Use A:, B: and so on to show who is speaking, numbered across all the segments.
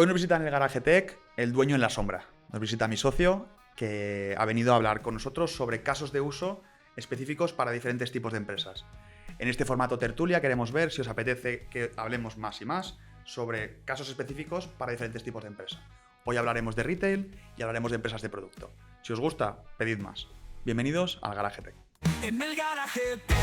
A: Hoy nos visita en el Garaje Tech el dueño en la sombra. Nos visita mi socio, que ha venido a hablar con nosotros sobre casos de uso específicos para diferentes tipos de empresas. En este formato tertulia queremos ver si os apetece que hablemos más y más sobre casos específicos para diferentes tipos de empresas. Hoy hablaremos de retail y hablaremos de empresas de producto. Si os gusta, pedid más. Bienvenidos al Garaje Tech.
B: En el Garaje Tech.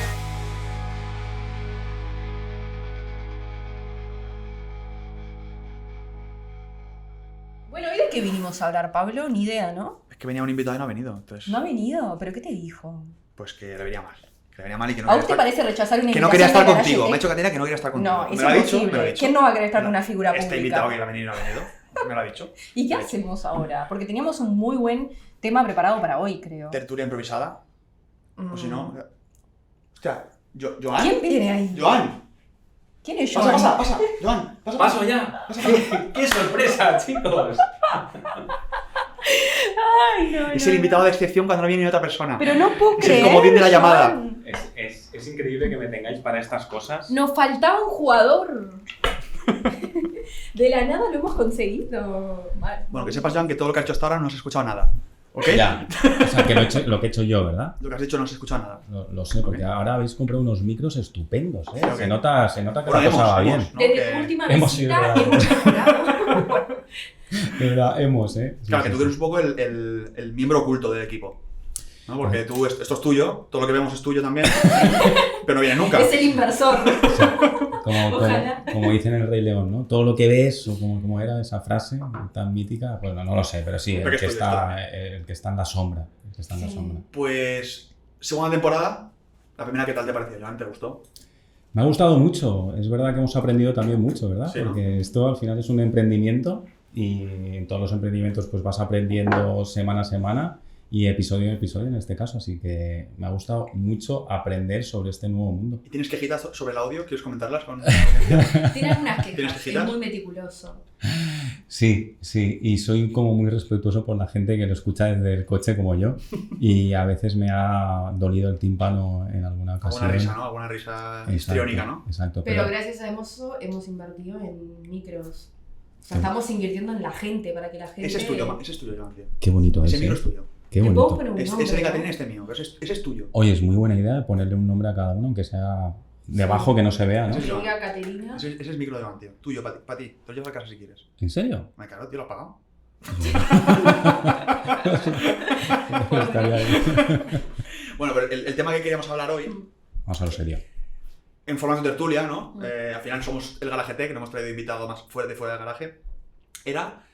C: Bueno, ¿y de qué vinimos a hablar, Pablo? Ni idea, ¿no?
A: Es que venía un invitado y no ha venido, entonces...
C: ¿No ha venido? ¿Pero qué te dijo?
A: Pues que le venía mal. Que le venía mal y que no
C: ¿A
A: quería
C: usted
A: estar...
C: parece rechazar una
A: Que no quería
C: invitación
A: estar
C: de
A: contigo.
C: Garaje
A: Me ha
C: Tech?
A: dicho Caterina que no quería estar contigo.
C: No, es
A: me lo ha dicho,
C: imposible.
A: me lo ha dicho.
C: ¿Quién no va a querer estar con una figura
A: Este
C: pública?
A: invitado que iba a venir y no ha venido. Me lo ha dicho.
C: ¿Y qué hacemos ahora? Porque teníamos un muy buen tema preparado para hoy, creo.
A: Tertulia improvisada. O si no... Hostia, Joan.
C: ¿Quién viene ahí?
A: Joan.
C: ¿Quién es Joan?
A: Pasa. Joan, pasa.
D: ¡Paso ya! ¡Qué sorpresa, chicos!
C: Ay, no,
A: Es el invitado de excepción cuando no viene otra persona.
C: Pero no puedo
A: Es el
C: creer,
A: comodín de la llamada.
C: Joan.
D: Es increíble que me tengáis para estas cosas.
C: Nos faltaba un jugador. De la nada lo hemos conseguido. Vale.
A: Bueno, que sepas, Joan, que todo lo que has hecho hasta ahora no has escuchado nada. ¿Ok?
D: Ya. O sea, que lo que he hecho yo, ¿verdad?
A: Lo que has dicho no has escuchado nada.
D: Lo sé, porque ahora habéis comprado unos micros estupendos, ¿eh?
A: Sí, ok.
D: Se nota que
A: Bueno,
D: la cosa va
A: hemos,
D: bien.
A: ¿no?
C: Desde
A: Que-
C: tu última
D: hemos ido
C: visita
D: de
C: hemos mejorado.
D: De verdad, hemos, ¿eh? Sí,
A: Claro, que
D: sí,
A: tú eres
D: sí.
A: un poco el miembro oculto del equipo. ¿No? Porque tú, esto es tuyo, todo lo que vemos es tuyo también, pero no viene nunca.
C: Es el inversor. Ojalá.
D: Como dicen en el Rey León, ¿no? Todo lo que ves, o como era esa frase tan mítica, pues no lo sé, pero sí,
A: Pero
D: el
A: que
D: que
A: estoy
D: está en la sombra. El que está en la
C: Sí.
D: sombra.
A: Pues, segunda temporada. La primera, ¿qué tal te pareció, Joan? ¿Te gustó?
D: Me ha gustado mucho, es verdad que hemos aprendido también mucho, ¿verdad?
A: Sí, ¿no?
D: Porque esto al final es un emprendimiento y en todos los emprendimientos pues vas aprendiendo semana a semana y episodio a episodio en este caso, así que me ha gustado mucho aprender sobre este nuevo mundo.
A: ¿Y tienes quejitas sobre el audio? ¿Quieres comentarlas con
C: Tiene algunas
A: ¿Tienes
C: quejas.
A: quejitas?
C: Es muy meticuloso.
D: Sí, y soy como muy respetuoso por la gente que lo escucha desde el coche como yo y a veces me ha dolido el tímpano en alguna ocasión.
A: Alguna risa, ¿no? Alguna risa histriónica, ¿no?
D: Exacto,
C: Pero gracias a eso hemos invertido en micros. O sea,
D: Sí.
C: estamos invirtiendo en la gente para que la gente...
A: Ese es tuyo, Joan, tío.
D: Qué bonito
A: Ese
D: es,
A: micro
D: ¿eh?
A: es tuyo.
D: Qué
C: ¿Le puedo
D: bonito.
C: poner un
A: Ese
C: nombre,
A: de
C: no?
A: Caterina y este mío, pero ese es tuyo.
D: Oye, es muy buena idea ponerle un nombre a cada uno, aunque sea debajo que no se vea, ¿no?
A: Sí,
C: Que diga Caterina.
A: Ese es micro de Joan, tío. Tuyo, para ti. Te lo llevas a casa si quieres.
D: ¿En serio?
A: Me claro, tío, lo has pagado.
D: Estaría bien.
A: Bueno, pero el tema que queríamos hablar hoy,
D: Vamos a lo serio.
A: en formato tertulia, ¿no? Al final somos el Garaje Tech, que no hemos traído invitado más fuera del garaje. Era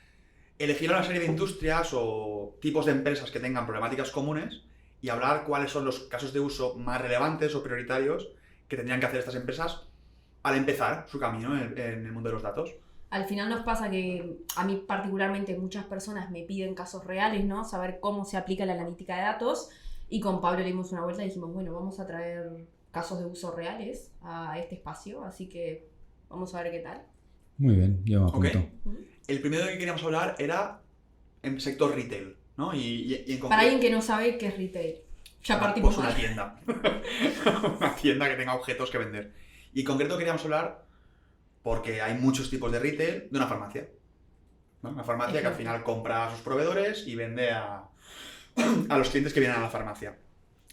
A: elegir una serie de industrias o tipos de empresas que tengan problemáticas comunes y hablar cuáles son los casos de uso más relevantes o prioritarios que tendrían que hacer estas empresas al empezar su camino en el mundo de los datos.
C: Al final nos pasa que a mí particularmente muchas personas me piden casos reales, ¿no? Saber cómo se aplica la analítica de datos. Y con Pablo le dimos una vuelta y dijimos, bueno, vamos a traer casos de uso reales a este espacio. Así que vamos a ver qué tal.
D: Muy bien, yo me apunto.
A: Ok. El primero que queríamos hablar era en sector retail, ¿no? Y en concreto,
C: Para alguien que no sabe qué es retail. Ya partimos
A: pues una
C: mal.
A: tienda. Una tienda que tenga objetos que vender. Y en concreto queríamos hablar, porque hay muchos tipos de retail, de una farmacia. ¿No? Una farmacia que al final compra a sus proveedores y vende a los clientes que vienen a la farmacia.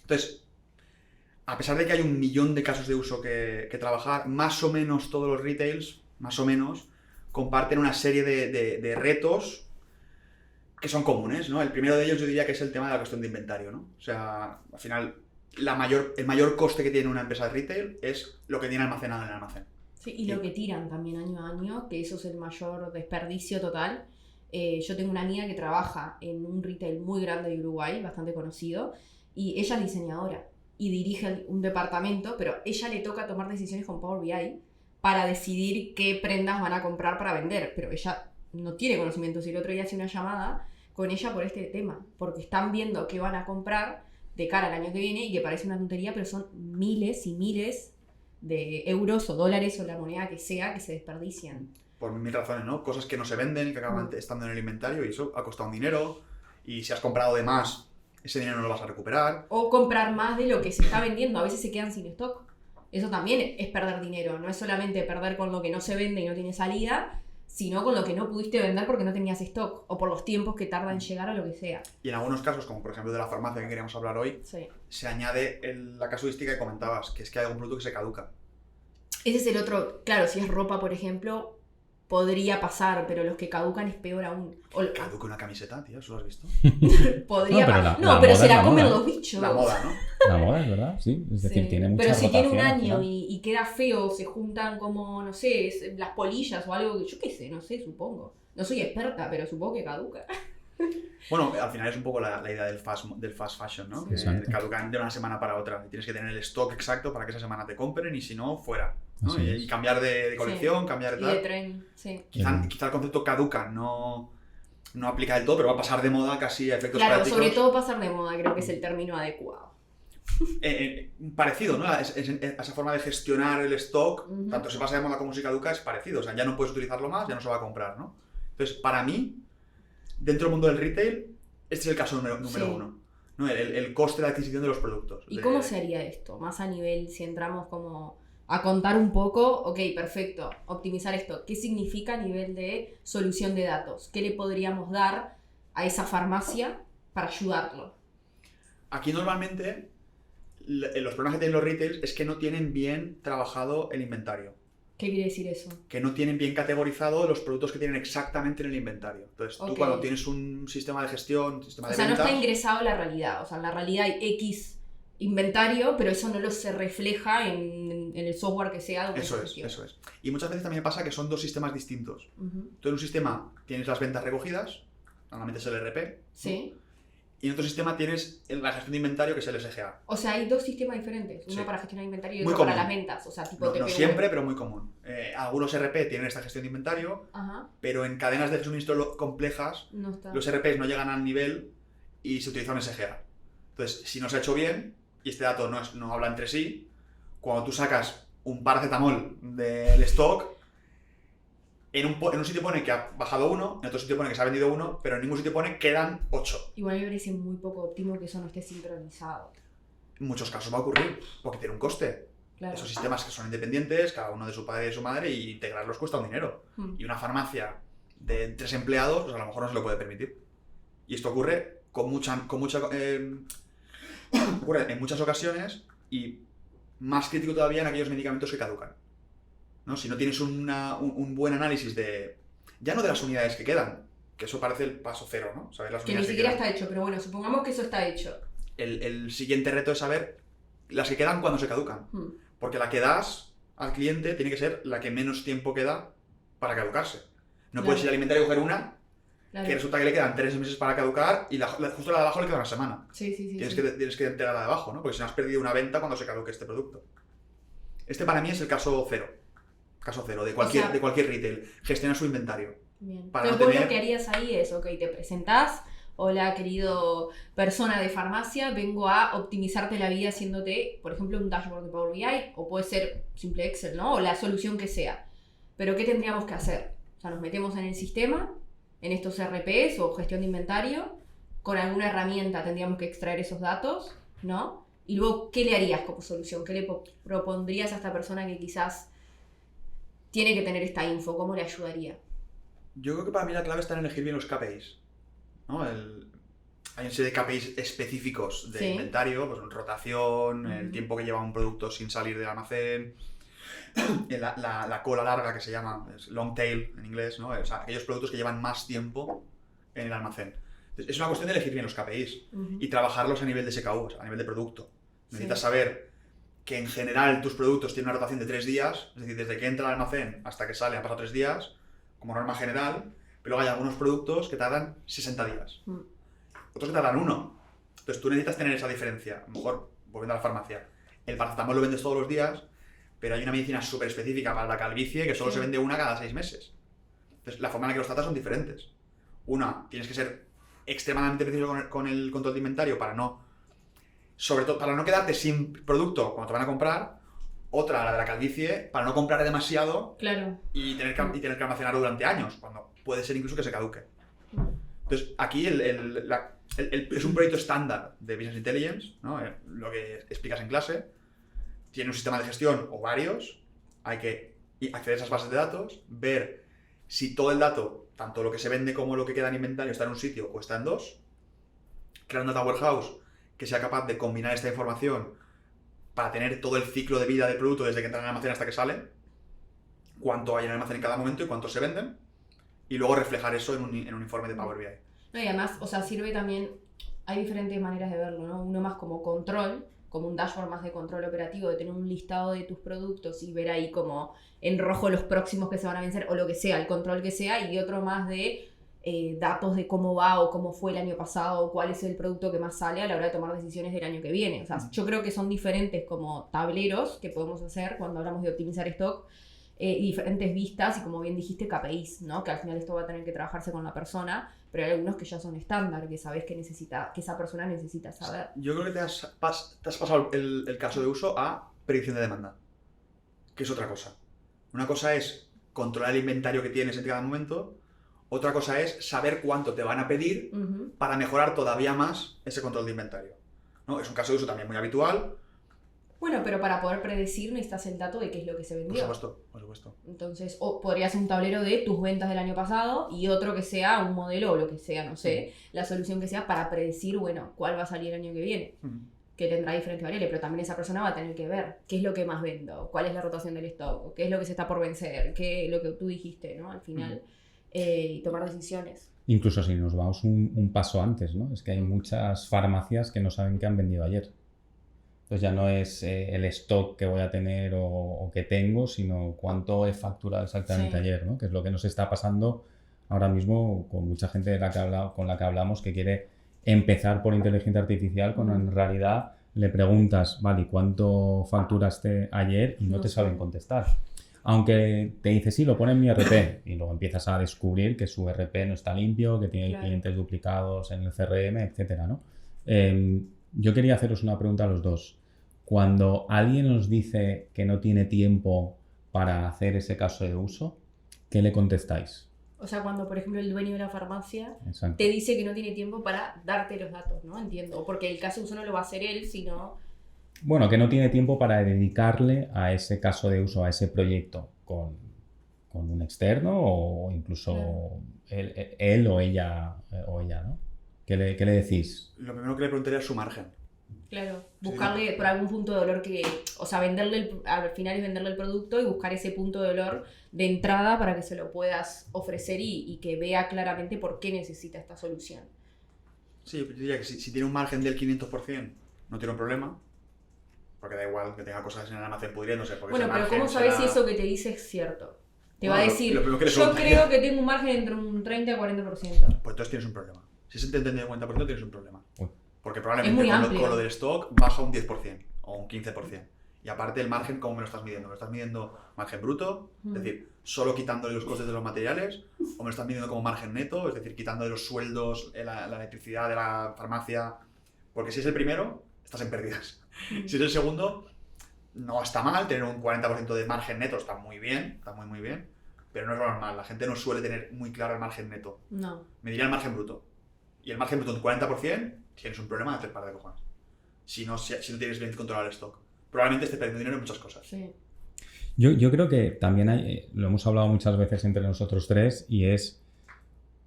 A: Entonces, a pesar de que hay 1 millón de casos de uso que trabajar, más o menos todos los retails, más o menos, comparten una serie de retos que son comunes, ¿no? El primero de ellos yo diría que es el tema de la cuestión de inventario, ¿no? O sea, al final, el mayor coste que tiene una empresa de retail es lo que tiene almacenado en el almacén.
C: Sí, y lo que tiran también año a año, que eso es el mayor desperdicio total. Yo tengo una amiga que trabaja en un retail muy grande de Uruguay, bastante conocido, y ella es diseñadora y dirige un departamento, pero ella le toca tomar decisiones con Power BI para decidir qué prendas van a comprar para vender, pero ella no tiene conocimientos. Y el otro día hice una llamada con ella por este tema, porque están viendo qué van a comprar de cara al año que viene y que parece una tontería, pero son miles y miles de euros o dólares o la moneda que sea que se desperdician.
A: Por 1000 razones, ¿no? Cosas que no se venden y que acaban estando en el inventario y eso ha costado un dinero. Y si has comprado de más, ese dinero no lo vas a recuperar.
C: O comprar más de lo que se está vendiendo, a veces se quedan sin stock. Eso también es perder dinero, no es solamente perder con lo que no se vende y no tiene salida, sino con lo que no pudiste vender porque no tenías stock o por los tiempos que tarda en llegar o lo que sea.
A: Y en algunos casos, como por ejemplo de la farmacia que queríamos hablar hoy,
C: Sí.
A: se añade la casuística que comentabas, que es que hay algún producto que se caduca.
C: Ese es el otro, claro, si es ropa, por ejemplo, podría pasar, pero los que caducan es peor aún.
A: Caduca una camiseta, tío, ¿eso lo has visto?
C: Podría
D: No, pero
C: pasar.
D: la
C: No, pero
D: moda
C: se
D: es
C: la
D: la
C: comen
D: moda.
C: los bichos.
A: La moda, ¿no?
D: La moda es verdad, sí. Es decir,
C: Sí.
D: tiene mucha
C: Pero si tiene un
D: rotación al
C: año
D: final.
C: y queda feo, se juntan como, no sé, las polillas o algo que yo qué sé, no sé, supongo. No soy experta, pero supongo que caduca.
A: Bueno, al final es un poco la idea del fast fashion, ¿no?
C: Sí.
A: Que
D: Exacto.
A: caducan de una semana para otra. Y tienes que tener el stock exacto para que esa semana te compren y si no, fuera, ¿no?
D: Así
A: Y
D: es.
A: cambiar de colección, cambiar de
C: Y de
A: tal.
C: tren, sí.
A: Quizá el concepto caduca no aplica del todo, pero va a pasar de moda casi a efectos
C: Claro,
A: prácticos.
C: sobre todo pasar de moda creo que es el término adecuado.
A: Parecido, ¿no? Esa forma de gestionar el stock,
C: Ujú.
A: tanto se pasa de moda como si caduca, es parecido. O sea, ya no puedes utilizarlo más, ya no se va a comprar, ¿no? Entonces, para mí, dentro del mundo del retail, este es el caso número
C: Sí.
A: uno, ¿no? El coste de adquisición de los productos.
C: ¿Y cómo se haría esto? Más a nivel, si entramos como a contar un poco, ok, perfecto, optimizar esto. ¿Qué significa a nivel de solución de datos? ¿Qué le podríamos dar a esa farmacia para ayudarlo?
A: Aquí normalmente los problemas que tienen los retails es que no tienen bien trabajado el inventario.
C: ¿Qué quiere decir eso?
A: Que no tienen bien categorizado los productos que tienen exactamente en el inventario. Entonces, tú
C: Ok.
A: cuando tienes un sistema de gestión, un sistema
C: O
A: de
C: sea, no
A: ventas...
C: está ingresado en la realidad. O sea, en la realidad hay X inventario, pero eso no se refleja en el software que sea. donde
A: Eso
C: se
A: es,
C: gestiona.
A: eso es. Y muchas veces también pasa que son dos sistemas distintos.
C: Ujú.
A: Tú en un sistema tienes las ventas recogidas, normalmente es el RP,
C: Sí.
A: y en otro sistema tienes la gestión de inventario, que es el SGA.
C: O sea, hay dos sistemas diferentes. Uno
A: Sí.
C: para gestionar inventario y
A: Muy
C: otro para
A: común.
C: las ventas. O sea, tipo
A: No
C: TPV.
A: siempre, pero muy común. Algunos RP tienen esta gestión de inventario,
C: Ajá,
A: pero en cadenas de suministro complejas,
C: no está.
A: los RPs no llegan al nivel y se utiliza un SGA. Entonces, si no se ha hecho bien, y este dato no habla entre sí, cuando tú sacas un paracetamol del stock, en un sitio pone que ha bajado 1, en otro sitio pone que se ha vendido 1, pero en ningún sitio pone que quedan 8.
C: Igual me parece muy poco óptimo que eso no esté sincronizado.
A: En muchos casos va a ocurrir porque tiene un coste.
C: Claro.
A: Esos sistemas que son independientes, cada uno de su padre y de su madre, y integrarlos cuesta un dinero.
C: Hmm.
A: Y una farmacia de 3 empleados, pues a lo mejor no se lo puede permitir. Y esto ocurre ocurre en muchas ocasiones y más crítico todavía en aquellos medicamentos que caducan, ¿no? Si no tienes un buen análisis ya no de las unidades que quedan, que eso parece el paso cero, ¿no? Saber las
C: Que ni
A: unidades
C: siquiera
A: quedan.
C: está hecho, pero bueno, supongamos que eso está hecho.
A: El siguiente reto es saber las que quedan cuando se caducan.
C: Hmm.
A: Porque la que das al cliente tiene que ser la que menos tiempo queda para caducarse. No
C: Claro.
A: puedes ir al inventario y coger una
C: Claro.
A: que resulta que le quedan 3 meses para caducar y justo la de abajo le queda una semana.
C: Sí, sí, sí.
A: Tienes
C: sí.
A: tienes que entregar la de abajo, ¿no? Porque si no has perdido una venta cuando se caduque este producto. Este para mí es el caso cero. Caso cero, de cualquier,
C: O sea-
A: de cualquier retail. Gestiona su inventario.
C: Bien.
A: Para
C: Pero
A: no
C: vos
A: tener-
C: lo que harías ahí es, ok, te presentás, hola querido persona de farmacia, vengo a optimizarte la vida haciéndote, por ejemplo, un dashboard de Power BI, o puede ser simple Excel, ¿no? O la solución que sea. Pero ¿qué tendríamos que hacer? O sea, nos metemos en el sistema, en estos RPs o gestión de inventario, con alguna herramienta tendríamos que extraer esos datos, ¿no? Y luego, ¿qué le harías como solución? ¿Qué le propondrías a esta persona que quizás tiene que tener esta info? ¿Cómo le ayudaría?
A: Yo creo que para mí la clave está en elegir bien los KPIs, ¿no? Hay una serie de KPIs específicos de
C: Sí.
A: inventario, pues rotación, el
C: Ujú.
A: tiempo que lleva un producto sin salir del almacén, la cola larga que se llama, es long tail en inglés, ¿no? O sea, aquellos productos que llevan más tiempo en el almacén. Entonces, es una cuestión de elegir bien los KPIs
C: Ujú.
A: y trabajarlos a nivel de SKU, o sea, a nivel de producto. Necesitas
C: Sí.
A: saber que en general tus productos tienen una rotación de 3 días, es decir, desde que entra al almacén hasta que sale han pasado 3 días, como norma general, pero luego hay algunos productos que tardan 60 días,
C: Mm.
A: otros que tardan 1. Entonces tú necesitas tener esa diferencia. A lo mejor, volviendo a la farmacia, el paracetamol lo vendes todos los días, pero hay una medicina súper específica para la calvicie que solo
C: Sí.
A: se vende una cada 6 meses. Entonces la forma en la que los tratas son diferentes. Una, tienes que ser extremadamente preciso con el control de inventario para sobre todo para no quedarte sin producto cuando te van a comprar. Otra, la de la calvicie, para no comprar demasiado
C: Claro.
A: y tener que almacenarlo durante años, cuando puede ser incluso que se caduque. Entonces, aquí es un proyecto estándar de Business Intelligence, ¿no? Lo que explicas en clase. Tiene un sistema de gestión o varios. Hay que acceder a esas bases de datos, ver Si todo el dato, tanto lo que se vende como lo que queda en inventario, está en un sitio o está en dos, crear un data warehouse que sea capaz de combinar esta información para tener todo el ciclo de vida del producto desde que entra en el almacén hasta que sale, cuánto hay en el almacén en cada momento y cuántos se venden, y luego reflejar eso en un informe de Power BI.
C: No, y además, o sea, sirve también, hay diferentes maneras de verlo, ¿no? Uno más como control, como un dashboard más de control operativo, de tener un listado de tus productos y ver ahí como en rojo los próximos que se van a vencer o lo que sea, el control que sea, y otro más de datos de cómo va o cómo fue el año pasado o cuál es el producto que más sale a la hora de tomar decisiones del año que viene. O sea, yo creo que son diferentes como tableros que podemos hacer cuando hablamos de optimizar stock, y diferentes vistas y, como bien dijiste, KPIs, ¿no? Que al final esto va a tener que trabajarse con la persona, pero hay algunos que ya son estándar, que sabes que esa persona necesita saber.
A: Yo creo que te has pasado el caso de uso a predicción de demanda, que es otra cosa. Una cosa es controlar el inventario que tienes en cada momento, otra cosa es saber cuánto te van a pedir para mejorar todavía más ese control de inventario, ¿no? Es un caso de uso también muy habitual.
C: Bueno, pero para poder predecir necesitas el dato de qué es lo que se vendió.
A: Por supuesto.
C: Entonces, o podría ser un tablero de tus ventas del año pasado y otro que sea un modelo o lo que sea, no sé, la solución que sea para predecir, bueno, cuál va a salir el año que viene. Que tendrá diferentes variables, pero también esa persona va a tener que ver qué es lo que más vendo, cuál es la rotación del stock, qué es lo que se está por vencer, qué es lo que tú dijiste, ¿no? Al final, y tomar decisiones.
D: Incluso si nos vamos un paso antes, ¿no? Es que hay muchas farmacias que no saben qué han vendido ayer. Entonces ya no es el stock que voy a tener o que tengo, sino cuánto he facturado exactamente ayer, ¿no? Que es lo que nos está pasando ahora mismo con mucha gente con la que hablamos que quiere empezar por inteligencia artificial, cuando en realidad le preguntas, vale, ¿cuánto facturaste ayer? Y no te saben contestar. Aunque te dice, sí, lo pone en mi ERP, y luego empiezas a descubrir que su ERP no está limpio, que tiene clientes duplicados en el CRM, etcétera, ¿no? Yo quería haceros una pregunta a los dos. Cuando alguien os dice que no tiene tiempo para hacer ese caso de uso, ¿qué le contestáis?
C: O sea, cuando, por ejemplo, el dueño de la farmacia
D: Exacto.
C: te dice que no tiene tiempo para darte los datos, ¿no? Entiendo. Porque el caso de uso no lo va a hacer él, sino...
D: Bueno, que no tiene tiempo para dedicarle a ese caso de uso, a ese proyecto, con un externo o incluso él o ella, ¿no? ¿Qué le decís?
A: Lo primero que le preguntaría es su margen.
C: Claro, buscarle por algún punto de dolor que... O sea, al final es venderle el producto y buscar ese punto de dolor de entrada para que se lo puedas ofrecer y que vea claramente por qué necesita esta solución.
A: Sí, yo diría que si tiene un margen del 500%, no tiene un problema. Porque da igual que tenga cosas en el almacén pudriéndose.
C: Bueno, pero ¿cómo sabes si eso que te dice es cierto? Te va a decir,
A: yo
C: creo que tengo un margen entre un 30 y 40%.
A: Pues entonces tienes un problema. Si se te entiende un 40%, tienes un problema. Porque
C: Es
A: probablemente
C: muy
A: con lo del stock baja un 10% o un 15%. Y aparte el margen, ¿cómo me lo estás midiendo? ¿Me lo estás midiendo margen bruto? Es decir, solo quitándole los costes de los materiales. ¿O me lo estás midiendo como margen neto? Es decir, quitándole los sueldos, la electricidad de la farmacia. Porque si es el primero, estás en pérdidas. Si es el segundo, no está mal. Tener un 40% de margen neto está muy bien. Está muy, muy bien. Pero no es lo normal. La gente no suele tener muy claro el margen neto.
C: No.
A: Me diría el margen bruto. Y el margen bruto en 40%, tienes un problema de 3 pares de cojones. Si no tienes bien controlado el stock. Probablemente estés perdiendo dinero en muchas cosas.
C: Sí.
D: Yo creo que también lo hemos hablado muchas veces entre nosotros tres, y es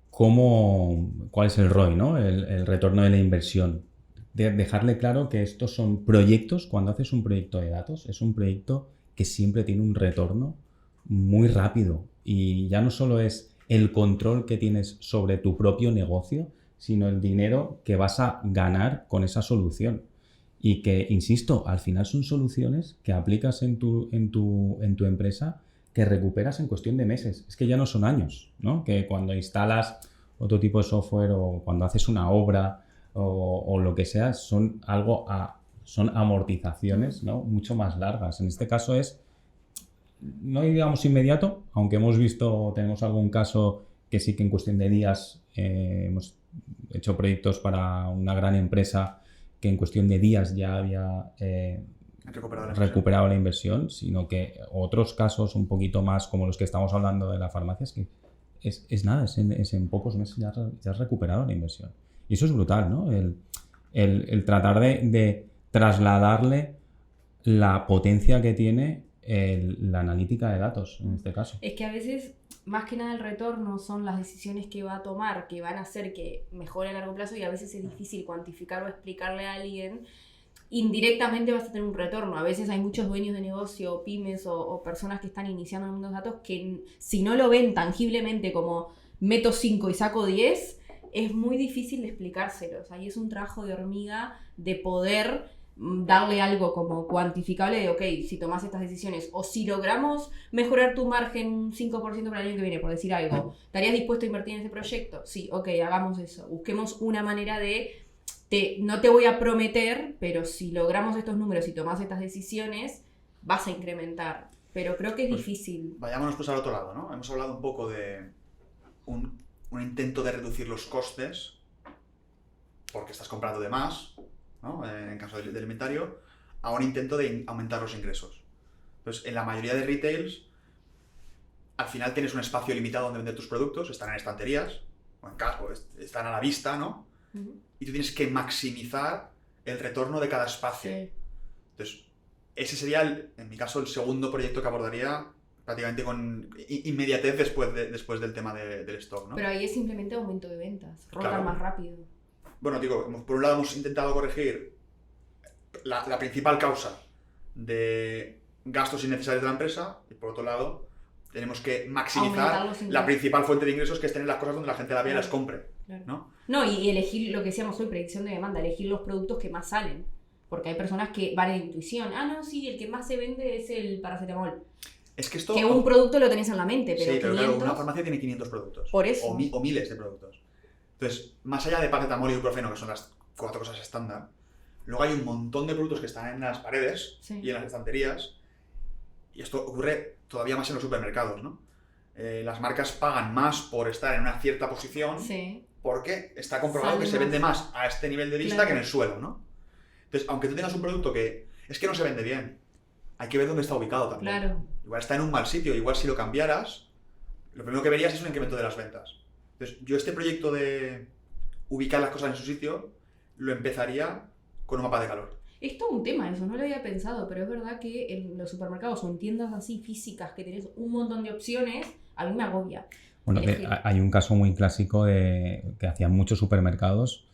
D: cuál es el ROI, ¿no? El retorno de la inversión. Dejarle claro que estos son proyectos. Cuando haces un proyecto de datos, es un proyecto que siempre tiene un retorno muy rápido. Y ya no solo es el control que tienes sobre tu propio negocio, sino el dinero que vas a ganar con esa solución. Y que, insisto, al final son soluciones que aplicas en tu empresa, que recuperas en cuestión de meses. Es que ya no son años, ¿no? Que cuando instalas otro tipo de software o cuando haces una obra o lo que sea, son amortizaciones, ¿no? Mucho más largas. En este caso no digamos inmediato, aunque tenemos algún caso que sí que en cuestión de días hemos hecho proyectos para una gran empresa que en cuestión de días ya había recuperado la inversión, sino que otros casos un poquito más como los que estamos hablando de la farmacia, es que es nada, es en pocos meses ya has recuperado la inversión. Y eso es brutal, ¿no? El tratar de trasladarle la potencia que tiene la analítica de datos, en este caso.
C: Es que a veces, más que nada el retorno son las decisiones que va a tomar, que van a hacer que mejore a largo plazo, y a veces es difícil cuantificar o explicarle a alguien. Indirectamente vas a tener un retorno. A veces hay muchos dueños de negocio, pymes o personas que están iniciando en el mundo de los datos que si no lo ven tangiblemente como meto 5 y saco 10, es muy difícil de explicárselos. Ahí es un trabajo de hormiga de poder darle algo como cuantificable de, ok, si tomas estas decisiones o si logramos mejorar tu margen un 5% para el año que viene, por decir algo, ¿estarías dispuesto a invertir en ese proyecto? Sí, ok, hagamos eso. Busquemos una manera de... no te voy a prometer, pero si logramos estos números y tomas estas decisiones, vas a incrementar. Pero creo que es difícil.
A: Vayámonos pues al otro lado, ¿no? Hemos hablado un poco de un intento de reducir los costes porque estás comprando de más, ¿no? En caso del inventario, a un intento de aumentar los ingresos. Entonces, en la mayoría de retails, al final tienes un espacio limitado donde vender tus productos, están en estanterías, o en caso, están a la vista, ¿no? Y tú tienes que maximizar el retorno de cada espacio.
C: Sí.
A: Entonces, ese sería, en mi caso, el segundo proyecto que abordaría prácticamente con inmediatez después del tema del stock, ¿no?
C: Pero ahí es simplemente aumento de ventas, rotan
A: Claro.
C: más rápido.
A: Bueno, digo, por un lado hemos intentado corregir la principal causa de gastos innecesarios de la empresa y por otro lado tenemos que
C: Aumentar
A: maximizar
C: los ingresos.
A: la principal fuente de ingresos, que es tener las cosas donde la gente la vea y
C: Claro.
A: las compre,
C: Claro.
A: ¿no?
C: No, y elegir lo que decíamos hoy, predicción de demanda, elegir los productos que más salen. Porque hay personas que van en intuición. Ah, no, sí, el que más se vende es el paracetamol.
A: Es que esto...
C: Que un producto lo tenés en la mente, pero
A: sí, pero
C: 500...
A: claro, una farmacia tiene 500 productos.
C: Por eso.
A: O miles de productos. Entonces, más allá de paracetamol y ibuprofeno, que son las 4 cosas estándar, luego hay un montón de productos que están en las paredes
C: Sí.
A: y en las estanterías, y esto ocurre todavía más en los supermercados, ¿no? Las marcas pagan más por estar en una cierta posición
C: Sí.
A: porque está comprobado
C: Sale
A: que se
C: más.
A: vende más a este nivel de vista
C: Claro.
A: que en el suelo, ¿no? Entonces, aunque tú tengas un producto que es que no se vende bien, hay que ver dónde está ubicado también.
C: Claro.
A: Igual está en un mal sitio, igual si lo cambiaras, lo primero que verías es un incremento de las ventas. Entonces, yo este proyecto de ubicar las cosas en su sitio, lo empezaría con un mapa de calor.
C: Es todo un tema eso, no lo había pensado, pero es verdad que en los supermercados o en tiendas así físicas que tenés un montón de opciones, a mí me agobia.
D: Bueno,
C: Elegir.
D: hay un caso muy clásico que hacían muchos supermercados.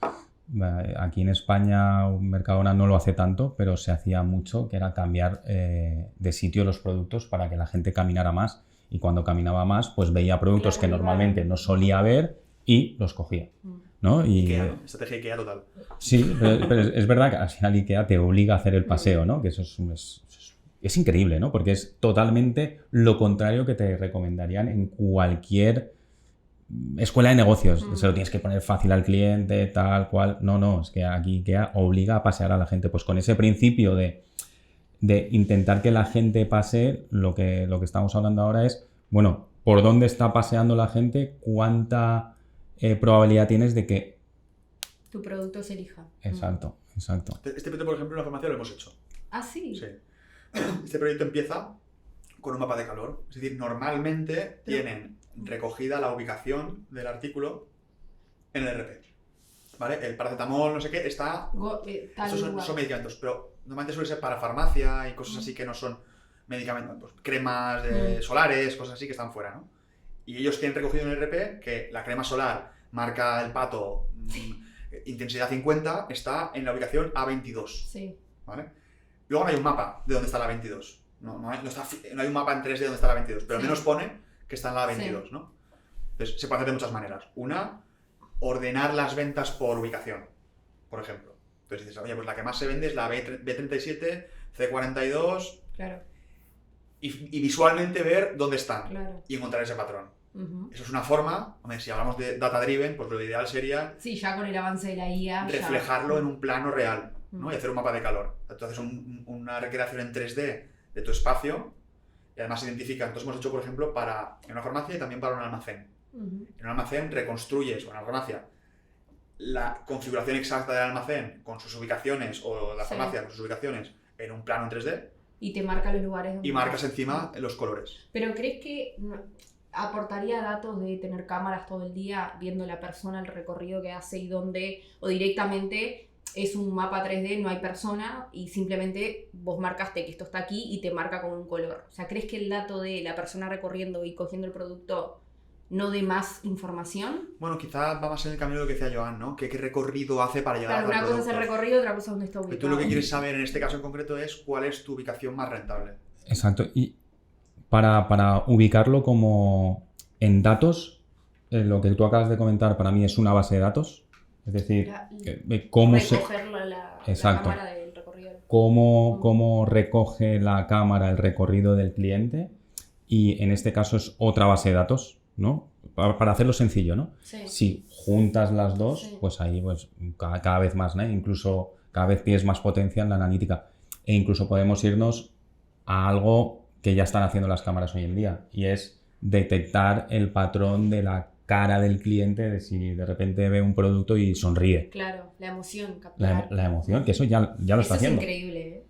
D: Aquí en España Mercadona no lo hace tanto, pero se hacía mucho, que era cambiar de sitio los productos para que la gente caminara más. Y cuando caminaba más, pues veía productos
C: Claro,
D: que
C: igual.
D: normalmente no solía ver y los cogía, ¿no? Y,
A: IKEA, ¿no? Estrategia IKEA total.
D: sí, pero es verdad que al final IKEA te obliga a hacer el paseo, ¿no? Que eso es increíble, ¿no? Porque es totalmente lo contrario que te recomendarían en cualquier escuela de negocios. Se lo tienes que poner fácil al cliente, tal cual. No, es que aquí IKEA obliga a pasear a la gente. Pues con ese principio de intentar que la gente pase, lo que estamos hablando ahora es, bueno, ¿por dónde está paseando la gente? ¿Cuánta probabilidad tienes de que...
C: Tu producto se elija.
D: Exacto.
A: Este proyecto, por ejemplo, en la farmacia lo hemos hecho.
C: Ah, sí.
A: Sí. Este proyecto empieza con un mapa de calor. Es decir, normalmente tienen recogida la ubicación del artículo en el RP. ¿Vale? El paracetamol, no sé qué, está...
C: Tal
A: Estos
C: lugar.
A: son medicamentos, pero normalmente suele ser para farmacia y cosas así que no son medicamentos. Pues, cremas solares, cosas así que están fuera, ¿no? Y ellos tienen recogido en el RP que la crema solar marca el pato intensidad 50, está en la ubicación A22.
C: Sí.
A: ¿Vale? Luego no hay un mapa de dónde está la 22. No hay un mapa en 3D de dónde está la 22, pero al
C: Sí.
A: menos pone que está en la 22, ¿no? Entonces, se puede hacer de muchas maneras. Una, ordenar las ventas por ubicación, por ejemplo. Entonces dices, oye, pues la que más se vende es la B37, C42,
C: Claro.
A: y visualmente ver dónde están
C: Claro.
A: y encontrar ese patrón.
C: Ujú.
A: Eso es una forma, hombre, si hablamos de data-driven, pues lo ideal sería
C: Sí, ya con el avance de la IA. ya-
A: reflejarlo en un plano real, ¿no?
C: Mm.
A: Y hacer un mapa de calor. Entonces una recreación en 3D de tu espacio y además identifica. Entonces hemos hecho, por ejemplo, en una farmacia y también para un almacén.
C: Ujú.
A: En un almacén reconstruyes, o en una farmacia, la configuración exacta del almacén con sus ubicaciones, o la
C: Sí.
A: farmacia con sus ubicaciones en un plano en 3D
C: Y te marca los lugares donde...
A: y marcas encima los colores.
C: Pero ¿crees que aportaría datos de tener cámaras todo el día viendo la persona, el recorrido que hace y dónde, o directamente es un mapa 3D, no hay persona y simplemente vos marcaste que esto está aquí y te marca con un color. O sea, ¿crees que el dato de la persona recorriendo y cogiendo el producto no dé más información?
A: Bueno, quizás va más en el camino de lo que decía Joan, ¿no? ¿Qué recorrido hace para llegar
C: Claro,
A: a tal
C: una cosa es el
A: producto?
C: recorrido, otra cosa es dónde está
A: Y
C: ubicado.
A: tú lo que quieres saber en este caso en concreto es cuál es tu ubicación más rentable.
D: Exacto. Y para ubicarlo como en datos, lo que tú acabas de comentar para mí es una base de datos. Es decir, cómo se...
C: recoger la
D: Exacto.
C: cámara del recorrido.
D: Cómo recoge la cámara el recorrido del cliente, y en este caso es otra base de datos, ¿no? Para hacerlo sencillo, ¿no?
C: Sí.
D: Si juntas las dos,
C: Sí.
D: pues ahí pues cada vez más, ¿no? Incluso cada vez tienes más potencia en la analítica. E incluso podemos irnos a algo que ya están haciendo las cámaras hoy en día, y es detectar el patrón de la cara del cliente, de si de repente ve un producto y sonríe.
C: Claro, la emoción, capturar.
D: La emoción, que eso ya lo está haciendo.
C: Eso es increíble, ¿eh?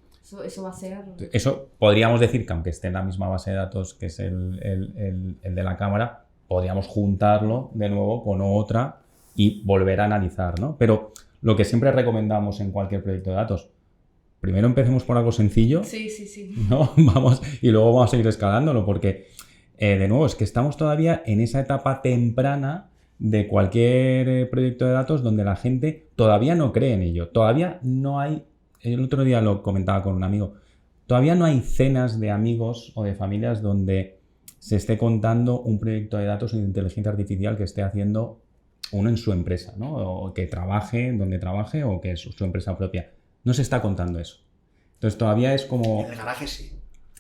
C: Eso va a ser...
D: Eso podríamos decir que aunque esté en la misma base de datos que es el de la cámara, podríamos juntarlo de nuevo con otra y volver a analizar, ¿no? Pero lo que siempre recomendamos en cualquier proyecto de datos, primero empecemos por algo sencillo,
C: Sí, sí, sí.
D: ¿no? Y luego vamos a ir escalándolo, porque de nuevo es que estamos todavía en esa etapa temprana de cualquier proyecto de datos donde la gente todavía no cree en ello, todavía no hay. El otro día lo comentaba con un amigo. Todavía no hay cenas de amigos o de familias donde se esté contando un proyecto de datos de inteligencia artificial que esté haciendo uno en su empresa, ¿no? O que trabaje donde trabaje, o que es su empresa propia. No se está contando eso. Entonces todavía es como...
A: En el garaje sí.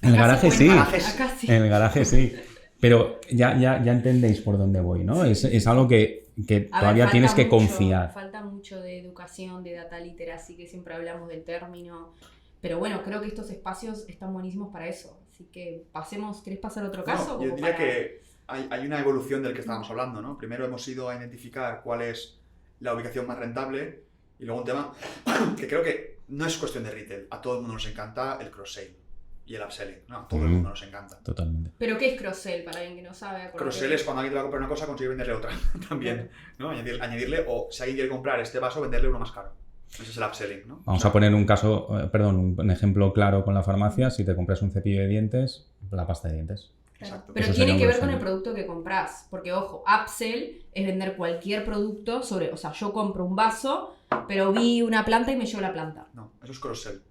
D: En el garaje sí.
C: Acá sí.
D: En el garaje sí. Pero ya entendéis por dónde voy, ¿no? Es algo que
C: A ver,
D: todavía
C: falta
D: tienes que
C: mucho-
D: confiar.
C: Falta mucho de educación, de data literacy, que siempre hablamos del término. Pero bueno, creo que estos espacios están buenísimos para eso. Así que pasemos, ¿querés pasar a otro caso?
A: No, yo
C: Como
A: diría
C: para-
A: que hay una evolución del que estábamos hablando, ¿no? Primero hemos ido a identificar cuál es la ubicación más rentable, y luego un tema que creo que no es cuestión de retail. A todo el mundo nos encanta el cross-sale y el upselling, ¿no? A todo el mundo nos encanta.
D: Totalmente.
C: ¿Pero qué es cross-sell para alguien que no sabe? Porque-
A: Cross-sell es cuando alguien te va a comprar una cosa, conseguir venderle otra también, ¿no? Añadirle, o si alguien quiere comprar este vaso, venderle uno más caro. Ese es el upselling, ¿no?
D: Vamos a poner un caso, un ejemplo claro con la farmacia. Si te compras un cepillo de dientes, la pasta de dientes.
C: Claro.
A: Exacto.
C: Pero
D: Eso
C: tiene
D: sería
C: que
D: un
C: ver con el
D: cross-sell.
C: producto que compras. Porque, ojo, upsell es vender cualquier producto sobre... O sea, yo compro un vaso, pero vi una planta y me llevo la planta.
A: No, eso es cross-sell.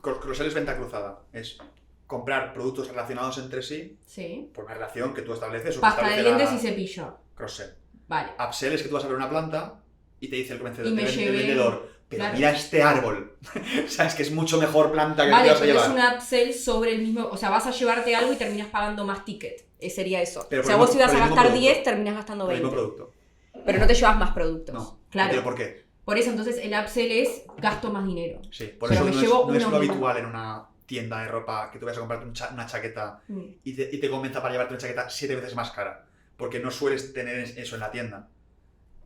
A: Cross-sell es venta cruzada. Es comprar productos relacionados entre sí
C: Sí.
A: por una relación que tú estableces o que
C: Pasta de
A: establece
C: dientes
A: la-
C: y cepillo.
A: Cross-sell.
C: Vale.
A: Upsell es que tú vas a ver una planta y te dice el
C: Y me
A: el
C: llevé-
A: vendedor, pero
C: claro.
A: mira este árbol. Sabes que es mucho mejor planta que
C: Vale,
A: te vas a
C: pero es
A: llevar.
C: un upsell sobre el mismo... O sea, vas a llevarte algo y terminas pagando más ticket. Sería eso.
A: Pero
C: O sea,
A: por el
C: vos
A: mismo-
C: ibas a
A: por el mismo
C: gastar
A: producto.
C: 10, terminas gastando
A: Por el
C: 20.
A: mismo producto.
C: Pero no te llevas más productos.
A: No.
C: Claro.
A: ¿Pero por qué?
C: Por eso, entonces, el upsell es gasto más dinero.
A: Sí, por
C: Pero
A: eso
C: me
A: no
C: llevo
A: no es
C: uno
A: lo
C: mismo.
A: habitual en una tienda de ropa que tú vayas a comprarte una chaqueta
C: Mm.
A: y te convenza para llevarte una chaqueta 7 veces más cara. Porque no sueles tener eso en la tienda.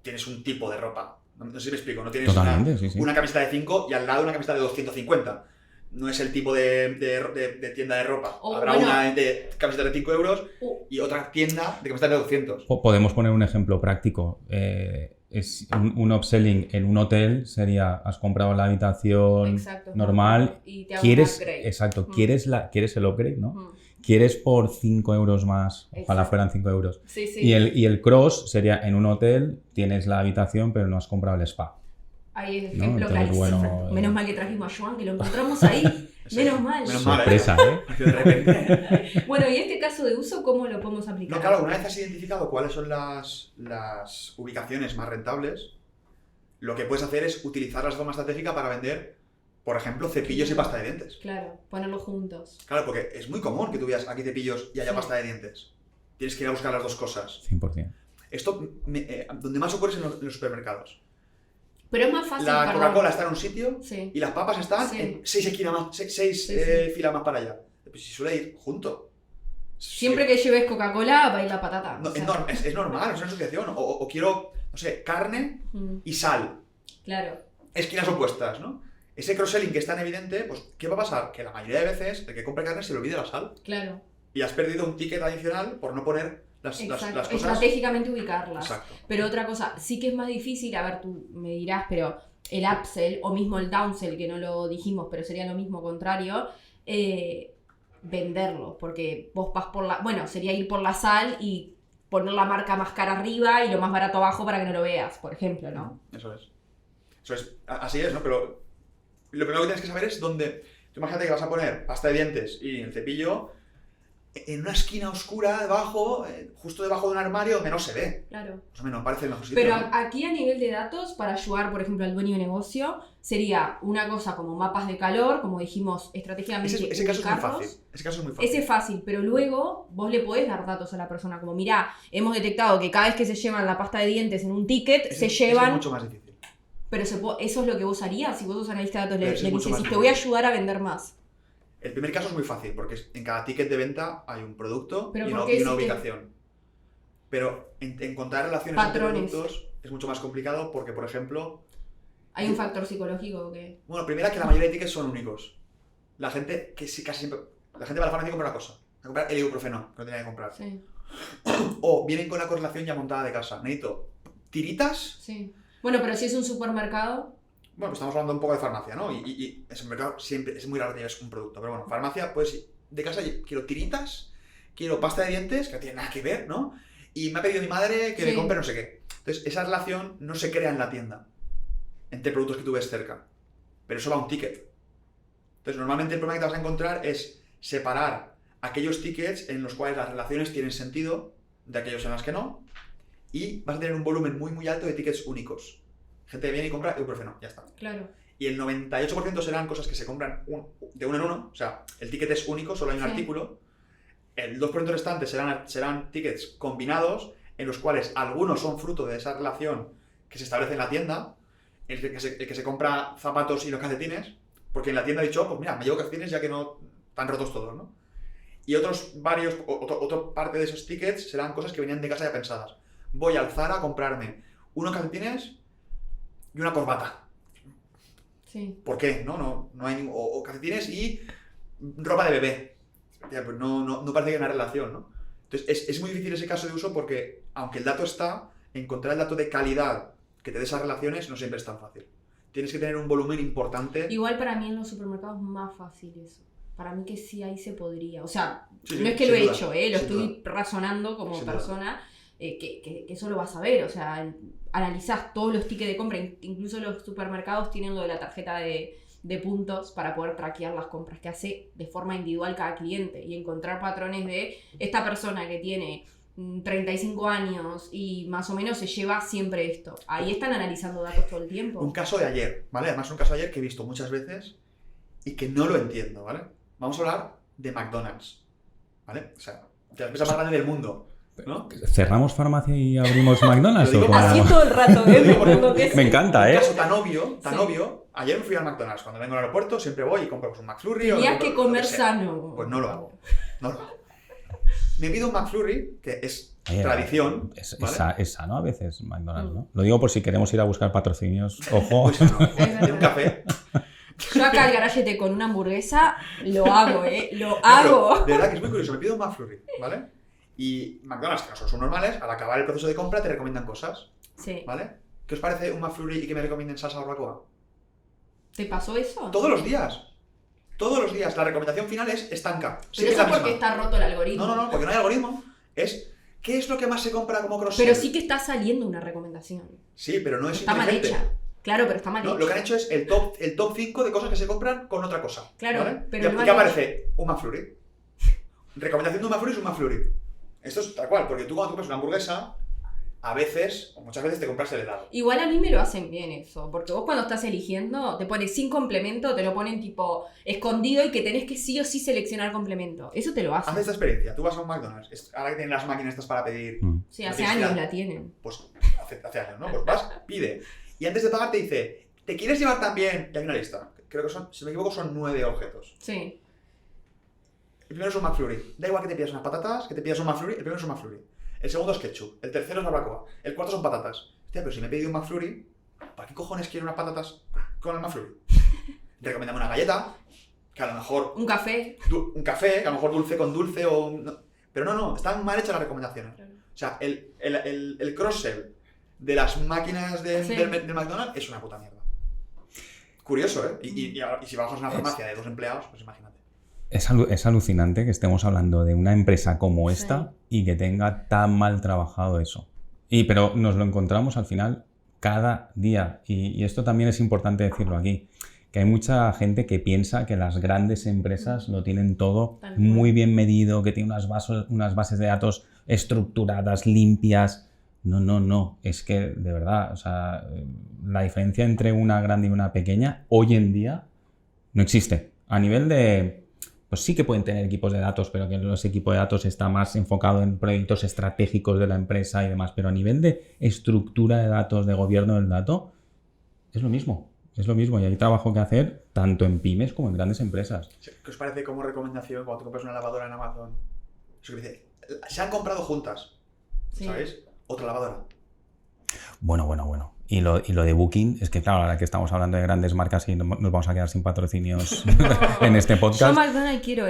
A: Tienes un tipo de ropa. No sé si me explico. No tienes
D: Totalmente, sí, sí.
A: una camiseta de 5 y al lado una camiseta de 250. No es el tipo de tienda de ropa.
C: O,
A: Habrá
C: bueno.
A: una de camisetas de 5 euros
C: Uh,
A: y otra tienda de camisetas de 200.
D: Podemos poner un ejemplo práctico. Es un upselling en un hotel sería: has comprado la habitación
C: exacto.
D: normal,
C: Y te hago
D: quieres,
C: un upgrade.
D: exacto,
C: Mm.
D: quieres el upgrade, ¿no?
C: Mm.
D: Quieres por 5 euros más, ojalá
C: Exacto.
D: fueran 5 euros.
C: Sí, sí.
D: Y el cross sería: en un hotel tienes la habitación pero no has comprado el spa.
C: Ahí es el
D: No,
C: ejemplo
D: entonces,
C: clarísimo.
D: bueno,
C: Menos mal que trajimos a Joan, que lo encontramos ahí.
A: Sí.
C: Menos mal.
A: Menos mal.
D: Sorpresa, ¿eh?
A: De repente.
C: Bueno, y este caso de uso, ¿cómo lo podemos aplicar?
A: No, claro, una vez has identificado cuáles son las ubicaciones más rentables, lo que puedes hacer es utilizarlas de forma estratégica para vender, por ejemplo, cepillos y pasta de dientes.
C: Claro, ponerlos juntos.
A: Claro, porque es muy común que tú veas aquí cepillos y haya
C: Sí.
A: pasta de dientes. Tienes que ir a buscar las dos cosas.
D: 100%.
A: Esto, donde más ocurre es en los supermercados.
C: Pero es más fácil,
A: La
C: perdón.
A: Coca-Cola está en un sitio
C: Sí.
A: y las papas están
C: Sí.
A: en 6 esquinas más, seis
C: Sí, sí.
A: filas más para allá. Pues si suele ir junto.
C: Siempre que lleves Coca-Cola, va a ir la patata.
A: No,
C: o sea.
A: es normal, es una asociación. O quiero, no sé, carne
C: Mm,
A: y sal.
C: claro.
A: Esquinas opuestas, ¿no? Ese cross-selling que es tan evidente, pues, ¿qué va a pasar? Que la mayoría de veces el que compra carne se le olvida la sal.
C: Claro.
A: Y has perdido un ticket adicional por no poner las
C: Exacto.
A: cosas.
C: Estratégicamente ubicarlas.
A: Exacto.
C: Pero otra cosa, sí que es más difícil, a ver, tú me dirás, pero el upsell o mismo el downsell, que no lo dijimos, pero sería lo mismo contrario, venderlo, porque vos vas por la... Bueno, sería ir por la sal y poner la marca más cara arriba y lo más barato abajo para que no lo veas, por ejemplo, ¿no?
A: Eso es. Así es, ¿no? Pero lo primero que tienes que saber es dónde... Tú imagínate que vas a poner pasta de dientes y el cepillo en una esquina oscura debajo, justo debajo de un armario donde no se ve.
C: Claro.
A: Pues a mí no me parece el mejor sitio.
C: Pero
A: ¿no?
C: aquí a nivel de datos, para ayudar, por ejemplo, al dueño de negocio, sería una cosa como mapas de calor, como dijimos, estratégicamente
A: Ese caso es muy
C: ubicarlos.
A: fácil. Ese caso es muy fácil.
C: Ese es fácil, pero luego vos le podés dar datos a la persona, como mirá, hemos detectado que cada vez que se llevan la pasta de dientes en un ticket,
A: Ese
C: se
A: es
C: llevan...
A: mucho más difícil.
C: Pero eso es lo que vos harías, si vos sos analista de datos,
A: Pero
C: le
A: ese es mucho
C: dices,
A: más
C: te voy a
A: difícil.
C: ayudar a vender más.
A: El primer caso es muy fácil, porque en cada ticket de venta hay un producto
C: Pero
A: y
C: ¿por
A: una,
C: qué
A: y una
C: si te-
A: ubicación. Pero encontrar relaciones
C: Patrones.
A: entre productos es mucho más complicado porque, por ejemplo,
C: ¿Hay un factor psicológico que...?
A: bueno, primera que la mayoría de tickets son únicos. La gente que sí, casi siempre... La gente va a la farmacia y compra una cosa. Va a comprar el ibuprofeno, que no tenía que comprar.
C: Sí,
A: O vienen con la correlación ya montada de casa. Necesito tiritas.
C: sí. Bueno, pero si es un supermercado...
A: Bueno, pues estamos hablando un poco de farmacia, ¿no? Y en el mercado siempre es muy raro que lleves un producto. Pero bueno, farmacia, pues de casa quiero tiritas, quiero pasta de dientes, que no tiene nada que ver, ¿no? Y me ha pedido mi madre que
C: Sí.
A: me compre no sé qué. Entonces, esa relación no se crea en la tienda, entre productos que tú ves cerca. Pero eso va a un ticket. Entonces, normalmente el problema que te vas a encontrar es separar aquellos tickets en los cuales las relaciones tienen sentido de aquellos en los que no. Y vas a tener un volumen muy, muy alto de tickets únicos. Gente que viene y compra ibuprofeno, ya está.
C: Claro.
A: Y el 98% serán cosas que se compran de uno en uno, o sea, el ticket es único, solo hay un
C: Sí.
A: artículo. El 2% restante serán tickets combinados, en los cuales algunos son fruto de esa relación que se establece en la tienda, el que se compra zapatos y los calcetines, porque en la tienda ha dicho, pues mira, me llevo calcetines ya que no están rotos todos, ¿no? Y otra parte de esos tickets serán cosas que venían de casa ya pensadas. Voy al Zara a comprarme unos calcetines y una corbata.
C: Sí.
A: ¿Por qué? No hay o calcetines y ropa de bebé. Ya, pues no parece que haya una relación, ¿no? Entonces es muy difícil ese caso de uso porque, aunque el dato está, encontrar el dato de calidad que te dé esas relaciones no siempre es tan fácil. Tienes que tener un volumen importante.
C: Igual para mí en los supermercados es más fácil eso. Para mí que sí ahí se podría. O sea,
A: Sí,
C: no es que
A: sin
C: lo he
A: duda,
C: hecho, lo
A: sin
C: estoy razonando como
A: Sin duda.
C: persona, que eso lo vas a ver. O sea, analizás todos los tickets de compra, incluso los supermercados tienen lo de la tarjeta de puntos para poder traquear las compras que hace de forma individual cada cliente y encontrar patrones de esta persona que tiene 35 años y más o menos se lleva siempre esto. Ahí están analizando datos todo el tiempo.
A: Un caso de ayer, ¿vale? Además un caso de ayer que he visto muchas veces y que no lo entiendo, ¿vale? Vamos a hablar de McDonald's, ¿vale? O sea, de la empresa más grande del mundo, ¿no?
D: ¿Cerramos farmacia y abrimos McDonald's?
A: Lo digo
D: o cómo?
C: Así todo el rato,
A: Lo digo porque-
C: Como que sí.
D: Me encanta,
A: Un
D: ¿eh?
A: caso tan obvio,
C: Sí.
A: obvio. Ayer me fui al McDonald's. Cuando vengo al aeropuerto siempre voy y compro pues, un McFlurry o
C: Tenías
A: lo
C: que comer
A: sea.
C: sano.
A: Pues no lo hago. No lo hago. Me pido un McFlurry, que es
D: Oye,
A: tradición,
D: Es,
A: ¿vale?
D: es sano a veces McDonald's, ¿no? Lo digo por si queremos ir a buscar patrocinios. Ojo.
A: Muy sano.
C: verdad.
A: De un café.
C: Yo acá al garagete con una hamburguesa lo hago, lo
A: No,
C: hago.
A: pero de verdad que es muy curioso. Me pido un McFlurry, ¿vale? Y McDonald's, que no son normales, al acabar el proceso de compra te recomiendan cosas,
C: Sí.
A: ¿vale? ¿Qué os parece un McFlurry y que me recomienden salsa barbacoa?
C: ¿Te pasó eso?
A: Todos los días. Todos los días. La recomendación final es estanca.
C: Pero
A: Siempre
C: eso
A: es la
C: porque
A: misma.
C: está roto el algoritmo.
A: No, porque no hay algoritmo. ¿Qué es lo que más se compra como cross-sell?
C: Pero sí que está saliendo una recomendación.
A: Sí, pero no es
C: Está mal
A: inteligente.
C: hecha. Claro, pero está mal
A: No,
C: hecha.
A: lo que han hecho es el top 5 de cosas que se compran con otra cosa.
C: Claro,
A: ¿vale?
C: pero
A: ¿Y
C: no
A: qué
C: han
A: aparece? Un McFlurry. Recomendación de un McFlurry es un McFlurry. Esto es tal cual, porque tú cuando compras una hamburguesa, a veces, o muchas veces, te compras el helado.
C: Igual a mí me lo hacen bien eso, porque vos cuando estás eligiendo, te pones sin complemento, te lo ponen tipo escondido y que tenés que sí o sí seleccionar complemento. Eso te lo
A: Haz
C: hacen.
A: esta experiencia. Tú vas a un McDonald's, ahora que tienen las máquinas estas para pedir,
C: Sí,
A: no
C: hace
A: tienes que
C: años
A: ir a-
C: la tienen.
A: pues hace años, ¿no? Pues vas, pide. Y antes de pagar te dice, ¿te quieres llevar también? Y hay una lista. Creo que son, si me equivoco, son 9 objetos.
C: Sí.
A: El primero es un McFlurry. Da igual que te pidas unas patatas, que te pidas un McFlurry, el primero es un McFlurry. El segundo es ketchup. El tercero es barbacoa. El cuarto son patatas. Hostia, pero si me he pedido un McFlurry, ¿para qué cojones quiero unas patatas con el McFlurry? Recomiéndame una galleta, que a lo mejor
C: Un café.
A: un café, que a lo mejor dulce con dulce o... no. Pero no, están mal hechas las recomendaciones.
C: Claro.
A: O sea, el cross-sell de las máquinas
C: Sí.
A: del McDonald's es una puta mierda. Curioso, ¿eh? Y si bajas una farmacia de 2 empleados, pues imagínate.
D: Es alucinante que estemos hablando de una empresa como esta y que tenga tan mal trabajado eso. Pero nos lo encontramos al final cada día. Y esto también es importante decirlo aquí, que hay mucha gente que piensa que las grandes empresas lo tienen todo muy bien medido, que tienen unas bases de datos estructuradas, limpias. No. Es que, de verdad, o sea, la diferencia entre una grande y una pequeña hoy en día no existe. A nivel de... Pues sí que pueden tener equipos de datos, pero que los equipos de datos está más enfocado en proyectos estratégicos de la empresa y demás. Pero a nivel de estructura de datos, de gobierno del dato, es lo mismo. Es lo mismo y hay trabajo que hacer tanto en pymes como en grandes empresas.
A: ¿Qué os parece como recomendación cuando tú compras una lavadora en Amazon? Eso que dice, se han comprado juntas, ¿sabéis? Otra lavadora.
D: Bueno. Y lo de Booking, es que claro, ahora que estamos hablando de grandes marcas y nos vamos a quedar sin patrocinios en este podcast.
C: Yo McDonald's quiero,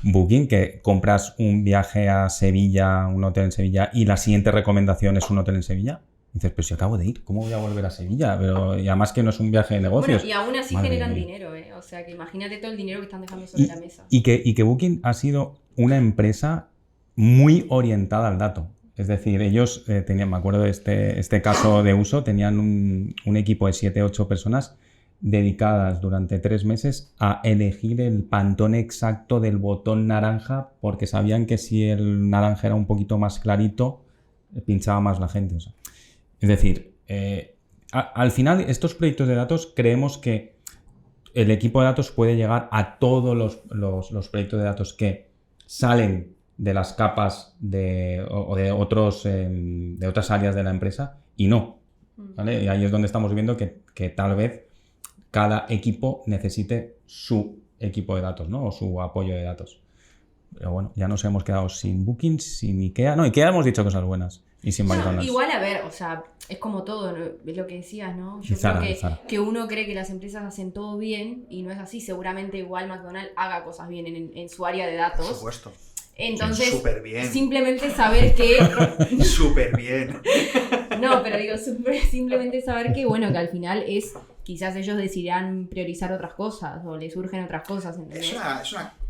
D: Booking, que compras un viaje a Sevilla, un hotel en Sevilla, y la siguiente recomendación es un hotel en Sevilla. Y dices, pero si acabo de ir, ¿cómo voy a volver a Sevilla? Pero y además que no es un viaje de negocios.
C: Bueno, y aún así generan dinero, O sea, que imagínate todo el dinero que están dejando sobre la mesa.
D: Y que Booking ha sido una empresa muy orientada al dato. Es decir, ellos tenían, me acuerdo de este caso de uso, tenían un equipo de 7-8 personas dedicadas durante 3 meses a elegir el pantón exacto del botón naranja porque sabían que si el naranja era un poquito más clarito, pinchaba más la gente. O sea, es decir, al final estos proyectos de datos creemos que el equipo de datos puede llegar a todos los proyectos de datos que salen de las capas o de otras áreas de la empresa y no, ¿vale? Y ahí es donde estamos viendo que tal vez cada equipo necesite su equipo de datos, ¿no? O su apoyo de datos. Pero bueno, ya nos hemos quedado sin Booking, sin Ikea. No, Ikea hemos dicho cosas buenas. Y sin McDonald's.
C: Igual, a ver, o sea, es como todo, ¿no? Es lo que decías, ¿no? Yo creo que uno cree que las empresas hacen todo bien y no es así. Seguramente igual McDonald's haga cosas bien en su área de datos.
A: Por supuesto.
C: Entonces,
A: súper bien.
C: Simplemente saber que...
A: Súper bien.
C: No, pero digo, simplemente saber que, bueno, que al final quizás ellos decidirán priorizar otras cosas o les surgen otras cosas, ¿entendés?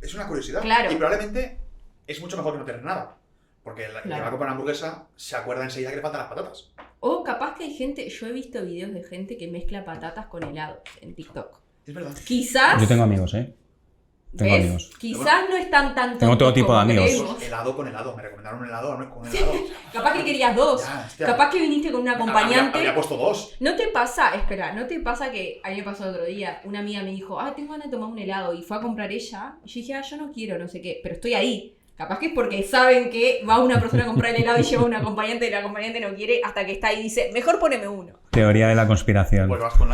A: Es una curiosidad.
C: Claro.
A: Y probablemente es mucho mejor que no tener nada. Porque el que va a comprar una hamburguesa se acuerda enseguida que le faltan las patatas.
C: O capaz que hay gente, yo he visto videos de gente que mezcla patatas con helado en TikTok.
A: Es verdad.
C: Quizás...
D: Yo tengo amigos, Tengo amigos.
C: Quizás no están tan
D: Tengo todo tipo de amigos.
C: creemos.
A: Helado con helado. Me recomendaron un helado con helado.
C: Capaz que querías 2.
A: Ya, hostia.
C: Capaz que viniste con un acompañante.
A: Había puesto 2.
C: ¿No te pasa que a mí me pasó el otro día? Una amiga me dijo, tengo ganas de tomar un helado. Y fue a comprar ella. Y yo dije, yo no quiero, no sé qué. Pero estoy ahí. Capaz que es porque saben que va una persona a comprar el helado y lleva un acompañante y el acompañante no quiere hasta que está ahí y dice, mejor poneme uno.
D: Teoría de la conspiración.
A: Porque vas con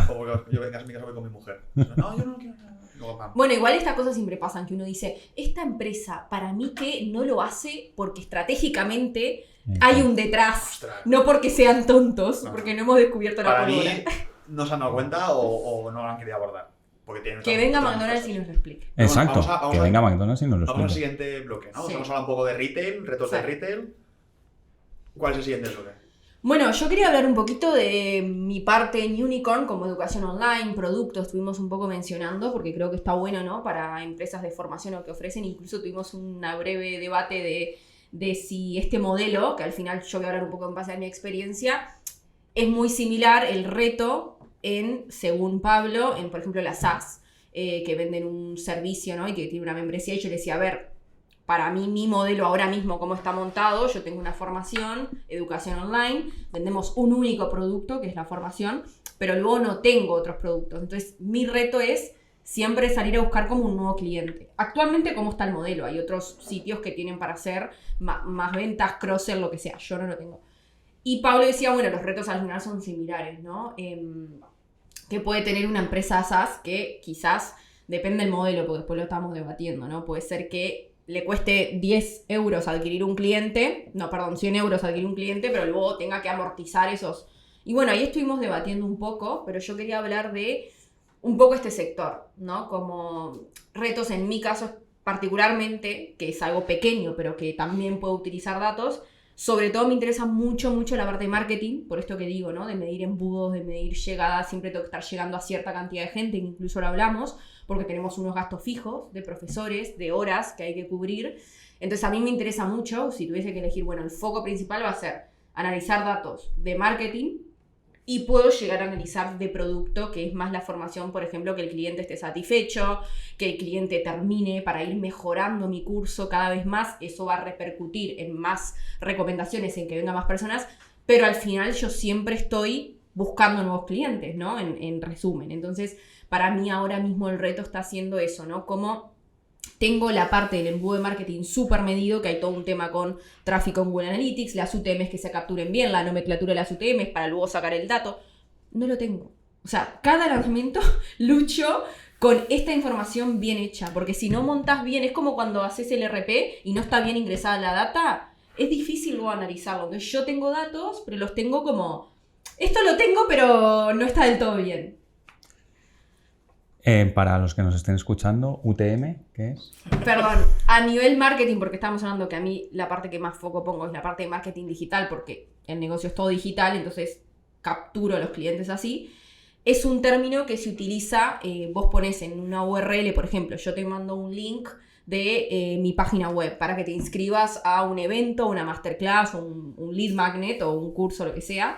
A: yo vengas a mi casa voy con mi mujer. No, yo no quiero nada.
C: Bueno, igual estas cosas siempre pasan, que uno dice, esta empresa para mí que no lo hace porque estratégicamente hay un detrás,
A: Ostras.
C: no porque sean tontos, porque no hemos descubierto la
A: Para mí
C: pólvora.
A: no se han dado cuenta o no lo han querido abordar. Porque tienen
C: Que venga McDonald's y nos lo explique.
D: Exacto,
A: Vamos
D: que venga McDonald's y nos lo
A: Vamos al
D: explique.
A: siguiente bloque, ¿no?
C: Sí.
A: Vamos a hablar un poco de retail, retos de
C: Sí.
A: retail. ¿Cuál es el siguiente bloque?
C: Bueno, yo quería hablar un poquito de mi parte en Unicorn como educación online, productos, estuvimos un poco mencionando, porque creo que está bueno, ¿no? Para empresas de formación o que ofrecen, incluso tuvimos un breve debate de si este modelo, que al final yo voy a hablar un poco en base a mi experiencia, es muy similar el reto según Pablo, en por ejemplo las SaaS, que venden un servicio, ¿no? Y que tiene una membresía, y yo le decía, a ver, para mí, mi modelo ahora mismo, cómo está montado, yo tengo una formación, educación online, vendemos un único producto, que es la formación, pero luego no tengo otros productos. Entonces, mi reto es siempre salir a buscar como un nuevo cliente. Actualmente, ¿cómo está el modelo? Hay otros sitios que tienen para hacer más ventas, cross-sell, lo que sea. Yo no lo tengo. Y Pablo decía, bueno, los retos al final son similares, ¿no? Que puede tener una empresa SaaS que quizás, depende del modelo, porque después lo estamos debatiendo, ¿no? Puede ser que le cueste 10 euros adquirir un cliente, 100 euros adquirir un cliente, pero luego tenga que amortizar esos. Y bueno, ahí estuvimos debatiendo un poco, pero yo quería hablar de un poco este sector, ¿no? Como retos en mi caso particularmente, que es algo pequeño, pero que también puedo utilizar datos, Sobre todo me interesa mucho la parte de marketing, por esto que digo, ¿no? De medir embudos, de medir llegadas, siempre tengo que estar llegando a cierta cantidad de gente, que incluso lo hablamos, porque tenemos unos gastos fijos de profesores, de horas que hay que cubrir. Entonces a mí me interesa mucho, si tuviese que elegir, bueno, el foco principal va a ser analizar datos de marketing y puedo llegar a analizar de producto, que es más la formación, por ejemplo, que el cliente esté satisfecho, que el cliente termine para ir mejorando mi curso cada vez más. Eso va a repercutir en más recomendaciones, en que vengan más personas, pero al final yo siempre estoy buscando nuevos clientes, ¿no? En resumen. Entonces, para mí ahora mismo el reto está haciendo eso, ¿no? Como tengo la parte del embudo de marketing súper medido, que hay todo un tema con tráfico en Google Analytics, las UTMs que se capturen bien, la nomenclatura de las UTMs para luego sacar el dato. No lo tengo. O sea, cada lanzamiento lucho con esta información bien hecha, porque si no montas bien, es como cuando haces el RP y no está bien ingresada la data, es difícil luego analizarlo. Entonces yo tengo datos, pero los tengo como, esto lo tengo, pero no está del todo bien.
D: Para los que nos estén escuchando, UTM, ¿qué es?
C: Perdón, a nivel marketing, porque estamos hablando que a mí la parte que más foco pongo es la parte de marketing digital, porque el negocio es todo digital, entonces capturo a los clientes así. Es un término que se utiliza, vos pones en una URL, por ejemplo, yo te mando un link de mi página web para que te inscribas a un evento, una masterclass, o un lead magnet o un curso, lo que sea,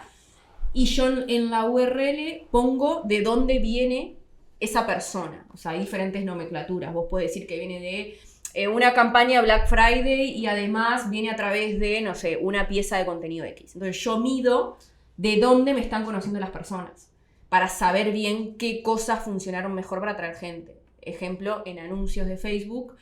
C: y yo en la URL pongo de dónde viene esa persona. O sea, hay diferentes nomenclaturas. Vos podés decir que viene de una campaña Black Friday y además viene a través de, no sé, una pieza de contenido X. Entonces yo mido de dónde me están conociendo las personas para saber bien qué cosas funcionaron mejor para atraer gente. Ejemplo, en anuncios de Facebook,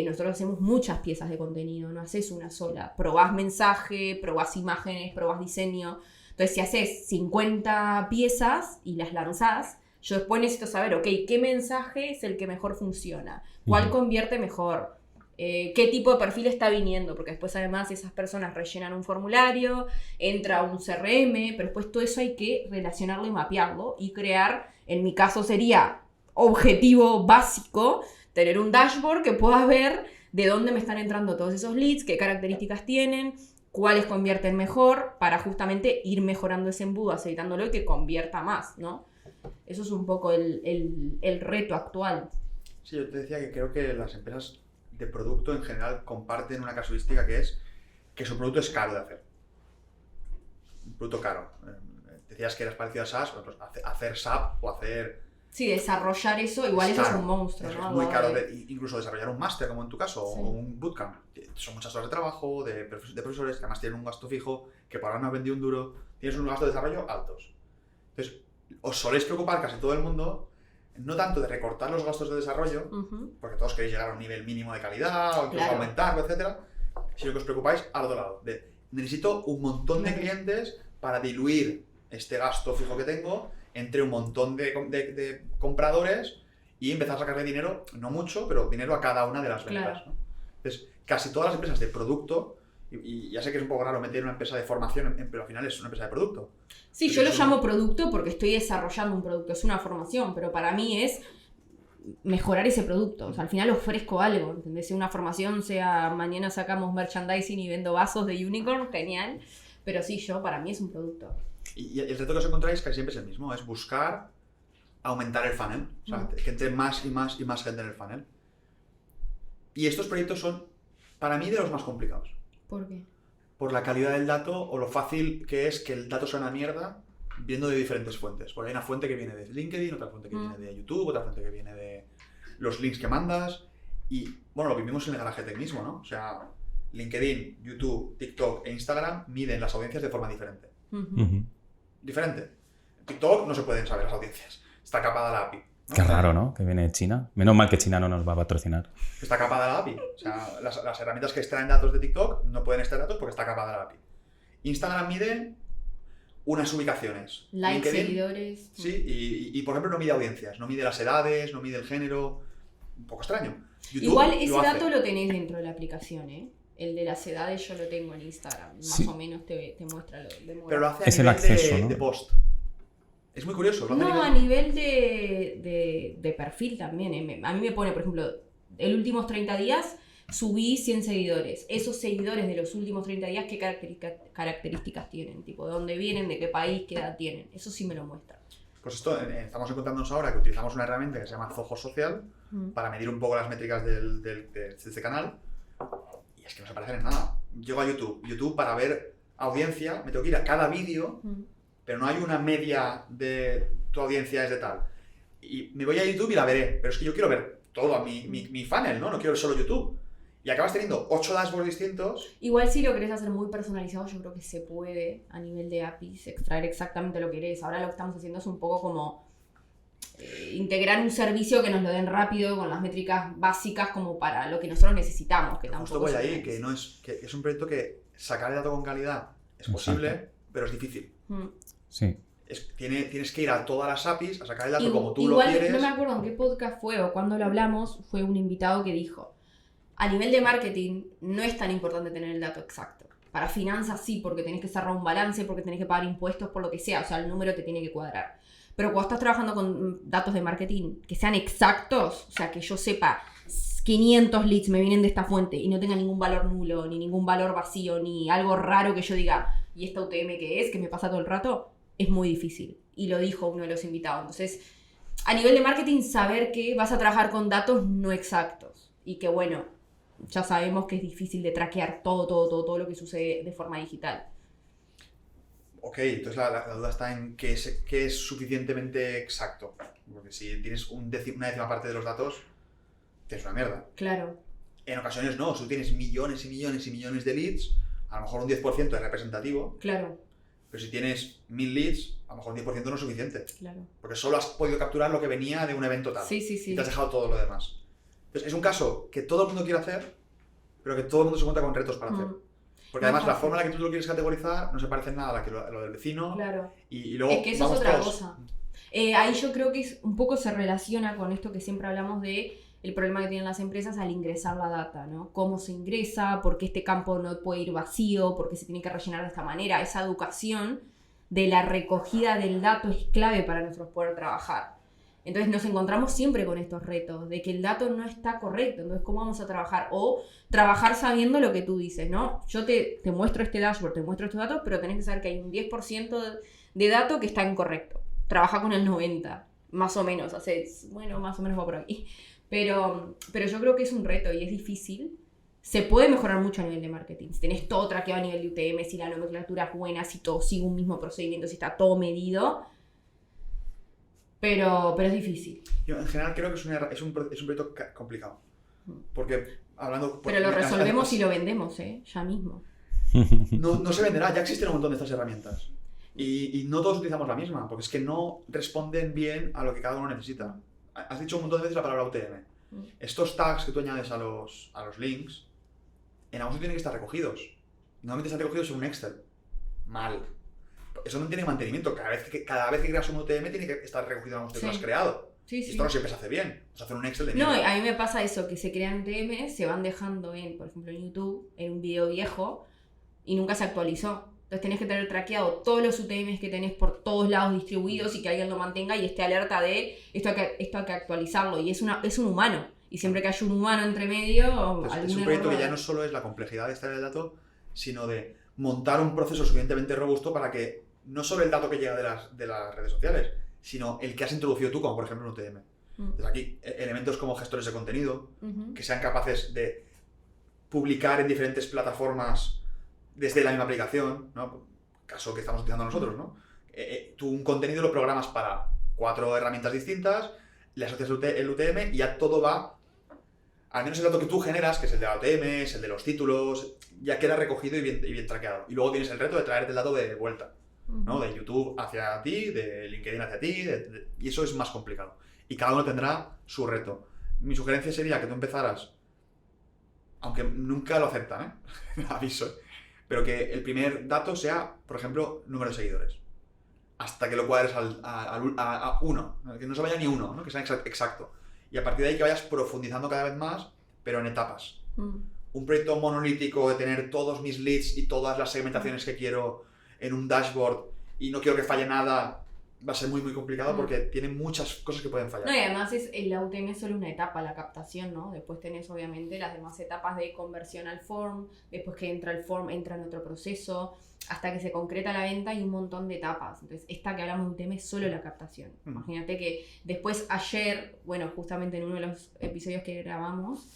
C: nosotros hacemos muchas piezas de contenido, no haces una sola. Probás mensaje, probás imágenes, probás diseño. Entonces si haces 50 piezas y las lanzás, yo después necesito saber, ok, ¿qué mensaje es el que mejor funciona? ¿Cuál convierte mejor? ¿Qué tipo de perfil está viniendo? Porque después además esas personas rellenan un formulario, entra un CRM, pero después todo eso hay que relacionarlo y mapearlo y crear, en mi caso sería objetivo básico, tener un dashboard que pueda ver de dónde me están entrando todos esos leads, qué características tienen, cuáles convierten mejor, para justamente ir mejorando ese embudo, aceitándolo y que convierta más, ¿no? Eso es un poco el reto actual.
A: Sí, yo te decía que creo que las empresas de producto en general comparten una casuística que es que su producto es caro de hacer. Un producto caro. Decías que eras parecido a SaaS, pues hacer SAP o hacer...
C: Sí, desarrollar eso, igual eso es un monstruo, ¿no?
A: Es muy caro, incluso desarrollar un máster, como en tu caso, sí, o un bootcamp. Son muchas horas de trabajo, de profesores que además tienen un gasto fijo, que para ahora no has vendido un duro, tienes un gasto de desarrollo altos. Entonces, os soléis preocupar casi todo el mundo, no tanto de recortar los gastos de desarrollo, porque todos queréis llegar a un nivel mínimo de calidad, o incluso aumentarlo, etcétera, sino que os preocupáis al otro lado, de necesito un montón de clientes para diluir este gasto fijo que tengo entre un montón de compradores y empezar a sacarle dinero, no mucho, pero dinero a cada una de las ventas, ¿no? Entonces, casi todas las empresas de producto, y ya sé que es un poco raro meter una empresa de formación, pero al final es una empresa de producto.
C: Sí, yo lo llamo producto porque estoy desarrollando un producto, es una formación, pero para mí es mejorar ese producto. O sea, al final ofrezco algo, ¿entendés? Sea una formación, sea mañana sacamos merchandising y vendo vasos de Unicorn, genial. Pero sí, para mí es un producto.
A: Y el reto que os encontráis casi siempre es el mismo, es buscar aumentar el funnel, o sea, que entre más y más y más gente en el funnel. Y estos proyectos son, para mí, de los más complicados.
C: ¿Por qué?
A: Por la calidad del dato o lo fácil que es que el dato sea una mierda viendo de diferentes fuentes. Porque hay una fuente que viene de LinkedIn, otra fuente que viene de YouTube, otra fuente que viene de los links que mandas. Y, bueno, lo que vimos en el Garaje Tech mismo, ¿no? O sea, LinkedIn, YouTube, TikTok e Instagram miden las audiencias de forma diferente. Diferente. En TikTok no se pueden saber las audiencias. Está capada la API, ¿no?
D: Qué raro, ¿no? Que viene de China. Menos mal que China no nos va a patrocinar.
A: Está capada la API. O sea, las herramientas que extraen datos de TikTok no pueden extraer datos porque está capada la API. Instagram mide unas ubicaciones.
C: Likes,
A: LinkedIn,
C: seguidores.
A: Sí, y por ejemplo no mide audiencias, no mide las edades, no mide el género. Un poco extraño. YouTube
C: igual ese dato lo tenéis dentro de la aplicación, ¿eh? El de las edades yo lo tengo en Instagram. Más o menos te muestra lo de
A: pero lo hace
D: es
A: a nivel
D: el acceso,
A: de,
D: ¿no?
A: de post. Es muy curioso. Lo hace
C: no, a nivel de perfil también. A mí me pone, por ejemplo, los últimos 30 días subí 100 seguidores. Esos seguidores de los últimos 30 días, ¿qué características tienen? Tipo, ¿de dónde vienen? ¿De qué país? ¿Qué edad tienen? Eso sí me lo muestra.
A: Pues esto, estamos encontrándonos ahora que utilizamos una herramienta que se llama Zoho Social para medir un poco las métricas de este canal. Y es que no se parecen en nada. Llego a YouTube para ver audiencia, me tengo que ir a cada vídeo, pero no hay una media de tu audiencia es de tal. Y me voy a YouTube y la veré, pero es que yo quiero ver todo mi funnel, ¿no? No quiero ver solo YouTube. Y acabas teniendo 8 dashboards distintos.
C: Igual si lo querés hacer muy personalizado, yo creo que se puede a nivel de APIs extraer exactamente lo que querés. Ahora lo que estamos haciendo es un poco como integrar un servicio que nos lo den rápido con las métricas básicas como para lo que nosotros necesitamos. Que
A: Justo voy ahí, que es un proyecto que sacar el dato con calidad es posible, pero es difícil.
D: Sí.
A: Tienes que ir a todas las APIs a sacar el dato como tú lo quieres.
C: Igual no me acuerdo en qué podcast fue o cuando lo hablamos, fue un invitado que dijo: a nivel de marketing no es tan importante tener el dato exacto. Para finanzas sí, porque tenés que cerrar un balance, porque tenés que pagar impuestos, por lo que sea. O sea, el número te tiene que cuadrar. Pero cuando estás trabajando con datos de marketing que sean exactos, o sea, que yo sepa 500 leads me vienen de esta fuente y no tenga ningún valor nulo, ni ningún valor vacío, ni algo raro que yo diga, ¿y esta UTM qué es? Que me pasa todo el rato, es muy difícil. Y lo dijo uno de los invitados. Entonces, a nivel de marketing, saber que vas a trabajar con datos no exactos. Y que bueno, ya sabemos que es difícil de traquear todo lo que sucede de forma digital.
A: Ok, entonces la duda está en qué es suficientemente exacto. Porque si tienes una décima parte de los datos, tienes una mierda.
C: Claro.
A: En ocasiones no, si tú tienes millones y millones y millones de leads, a lo mejor un 10% es representativo.
C: Claro.
A: Pero si tienes 1000 leads, a lo mejor un 10% no es suficiente.
C: Claro.
A: Porque solo has podido capturar lo que venía de un evento tal.
C: Sí.
A: Y te has dejado todo lo demás. Entonces es un caso que todo el mundo quiere hacer, pero que todo el mundo se cuenta con retos para hacer. Porque además la forma en la que tú lo quieres categorizar no se parece en nada a lo del vecino.
C: Claro.
A: Y luego
C: es que eso es otra cosa. Ahí yo creo que un poco se relaciona con esto que siempre hablamos de el problema que tienen las empresas al ingresar la data, ¿no? Cómo se ingresa, por qué este campo no puede ir vacío, por qué se tiene que rellenar de esta manera. Esa educación de la recogida del dato es clave para nosotros poder trabajar. Entonces nos encontramos siempre con estos retos de que el dato no está correcto. Entonces, ¿cómo vamos a trabajar? O trabajar sabiendo lo que tú dices, ¿no? Yo te muestro este dashboard, te muestro estos datos, pero tenés que saber que hay un 10% de dato que está incorrecto. Trabaja con el 90%, más o menos. Bueno, más o menos va por aquí. Pero yo creo que es un reto y es difícil. Se puede mejorar mucho a nivel de marketing. Si tenés todo traqueado a nivel de UTM, si la nomenclatura es buena, si todo sigue un mismo procedimiento, si está todo medido. Pero es difícil.
A: Yo en general creo que es un proyecto complicado. Porque hablando...
C: Pero lo resolvemos y lo vendemos, ya mismo.
A: No se venderá, ya existen un montón de estas herramientas. Y no todos utilizamos la misma, porque es que no responden bien a lo que cada uno necesita. Has dicho un montón de veces la palabra UTM. Estos tags que tú añades a los links, en algún sitio tienen que estar recogidos. Normalmente están recogidos en un Excel. Mal. Eso no tiene mantenimiento. Cada vez que creas un UTM tiene que estar recogido en algún sitio que lo has creado.
C: Sí.
A: Esto no siempre se hace bien. O sea, hacer un Excel de
C: mierda.
A: No,
C: a mí me pasa eso, que se crean UTM, se van dejando por ejemplo, en YouTube, en un video viejo, y nunca se actualizó. Entonces tenés que tener traqueado todos los UTMs que tenés por todos lados distribuidos y que alguien lo mantenga y esté alerta de esto hay que actualizarlo. Y es un humano. Y siempre que hay un humano entre medio...
A: Pues es un proyecto que ya no solo es la complejidad de extraer el dato, sino de montar un proceso suficientemente robusto para que no solo el dato que llega de las redes sociales, sino el que has introducido tú, como por ejemplo un UTM. Entonces aquí, elementos como gestores de contenido, que sean capaces de publicar en diferentes plataformas desde la misma aplicación, ¿no? Caso que estamos utilizando nosotros, ¿no? Tú un contenido lo programas para 4 herramientas distintas, le asocias el UTM y ya todo va, al menos el dato que tú generas, que es el de la UTM, es el de los títulos, ya queda recogido y bien traqueado. Y luego tienes el reto de traerte el dato de vuelta, ¿no? De YouTube hacia ti, de LinkedIn hacia ti, y eso es más complicado. Y cada uno tendrá su reto. Mi sugerencia sería que tú empezaras, aunque nunca lo aceptan, aviso, pero que el primer dato sea, por ejemplo, número de seguidores. Hasta que lo cuadres a 1, que no se vaya ni 1, ¿no? Que sea exacto. Y a partir de ahí que vayas profundizando cada vez más, pero en etapas. Un proyecto monolítico de tener todos mis leads y todas las segmentaciones que quiero en un dashboard y no quiero que falle nada, va a ser muy complicado porque tiene muchas cosas que pueden fallar.
C: No, y además el UTM es solo una etapa, la captación, ¿no? Después tenés obviamente las demás etapas de conversión al form, después que entra el form, entra en otro proceso, hasta que se concreta la venta y un montón de etapas. Entonces, esta que hablamos de UTM es solo la captación. Imagínate que después ayer, bueno, justamente en uno de los episodios que grabamos,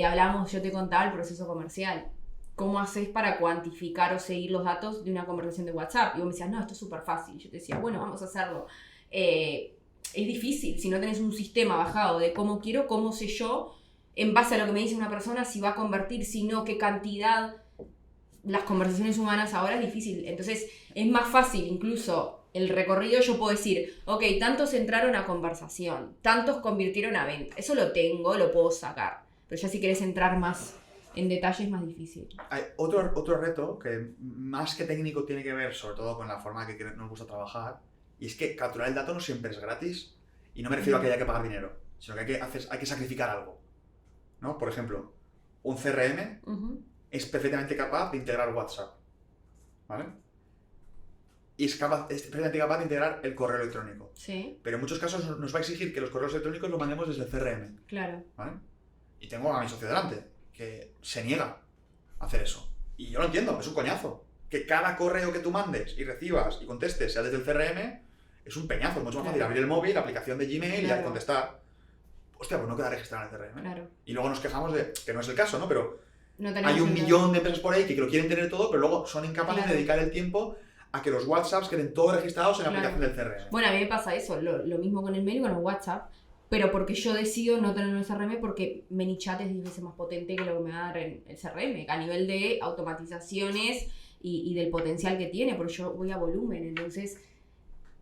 C: hablamos, yo te contaba el proceso comercial. ¿Cómo haces para cuantificar o seguir los datos de una conversación de WhatsApp? Y vos me decías, no, esto es súper fácil. Yo te decía, bueno, vamos a hacerlo. Es difícil si no tenés un sistema bajado de cómo quiero, cómo sé yo, en base a lo que me dice una persona, si va a convertir, si no, qué cantidad. Las conversaciones humanas ahora es difícil. Entonces, es más fácil incluso el recorrido. Yo puedo decir, ok, tantos entraron a conversación, tantos convirtieron a venta. Eso lo tengo, lo puedo sacar. Pero ya si querés entrar más en detalle es más difícil.
A: Hay otro reto que más que técnico tiene que ver sobre todo con la forma que nos gusta trabajar, y es que capturar el dato no siempre es gratis, y no me refiero a que haya que pagar dinero, sino que hay que sacrificar algo, ¿no? Por ejemplo, un CRM es perfectamente capaz de integrar WhatsApp, ¿vale? Y es perfectamente capaz de integrar el correo electrónico.
C: Sí.
A: Pero en muchos casos nos va a exigir que los correos electrónicos los mandemos desde el CRM.
C: Claro.
A: ¿Vale? Y tengo a mi socio delante, que se niega a hacer eso. Y yo lo entiendo, es un coñazo. Que cada correo que tú mandes y recibas y contestes sea desde el CRM es un peñazo. Es mucho más fácil abrir el móvil, la aplicación de Gmail y ya contestar. Hostia, pues no queda registrado en el CRM.
C: Claro.
A: Y luego nos quejamos de que no es el caso, ¿no? Pero
C: No
A: hay un millón de empresas por ahí que lo quieren tener todo, pero luego son incapaces de dedicar el tiempo a que los WhatsApps queden todos registrados en la aplicación del CRM.
C: Bueno, a mí me pasa eso, lo mismo con el mail y con el WhatsApp. Pero porque yo decido no tenerlo en el CRM porque ManyChat es 10 veces más potente que lo que me va a dar en el CRM, a nivel de automatizaciones y del potencial que tiene, porque yo voy a volumen. Entonces,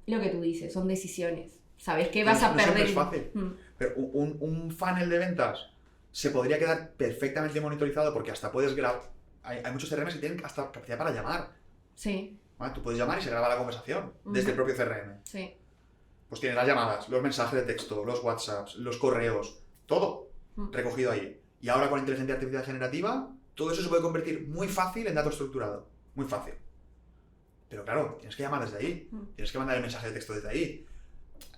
C: lo que tú dices, son decisiones. ¿Sabes qué vas a perder?
A: No es fácil. Pero un funnel de ventas se podría quedar perfectamente monitorizado porque hasta puedes grabar. Hay muchos CRMs que tienen hasta capacidad para llamar.
C: Sí.
A: ¿Vale? Tú puedes llamar y se graba la conversación desde el propio CRM.
C: Sí.
A: Pues tienes las llamadas, los mensajes de texto, los WhatsApps, los correos, todo recogido ahí. Y ahora con inteligencia artificial generativa, todo eso se puede convertir muy fácil en dato estructurado. Muy fácil. Pero claro, tienes que llamar desde ahí. Tienes que mandar el mensaje de texto desde ahí.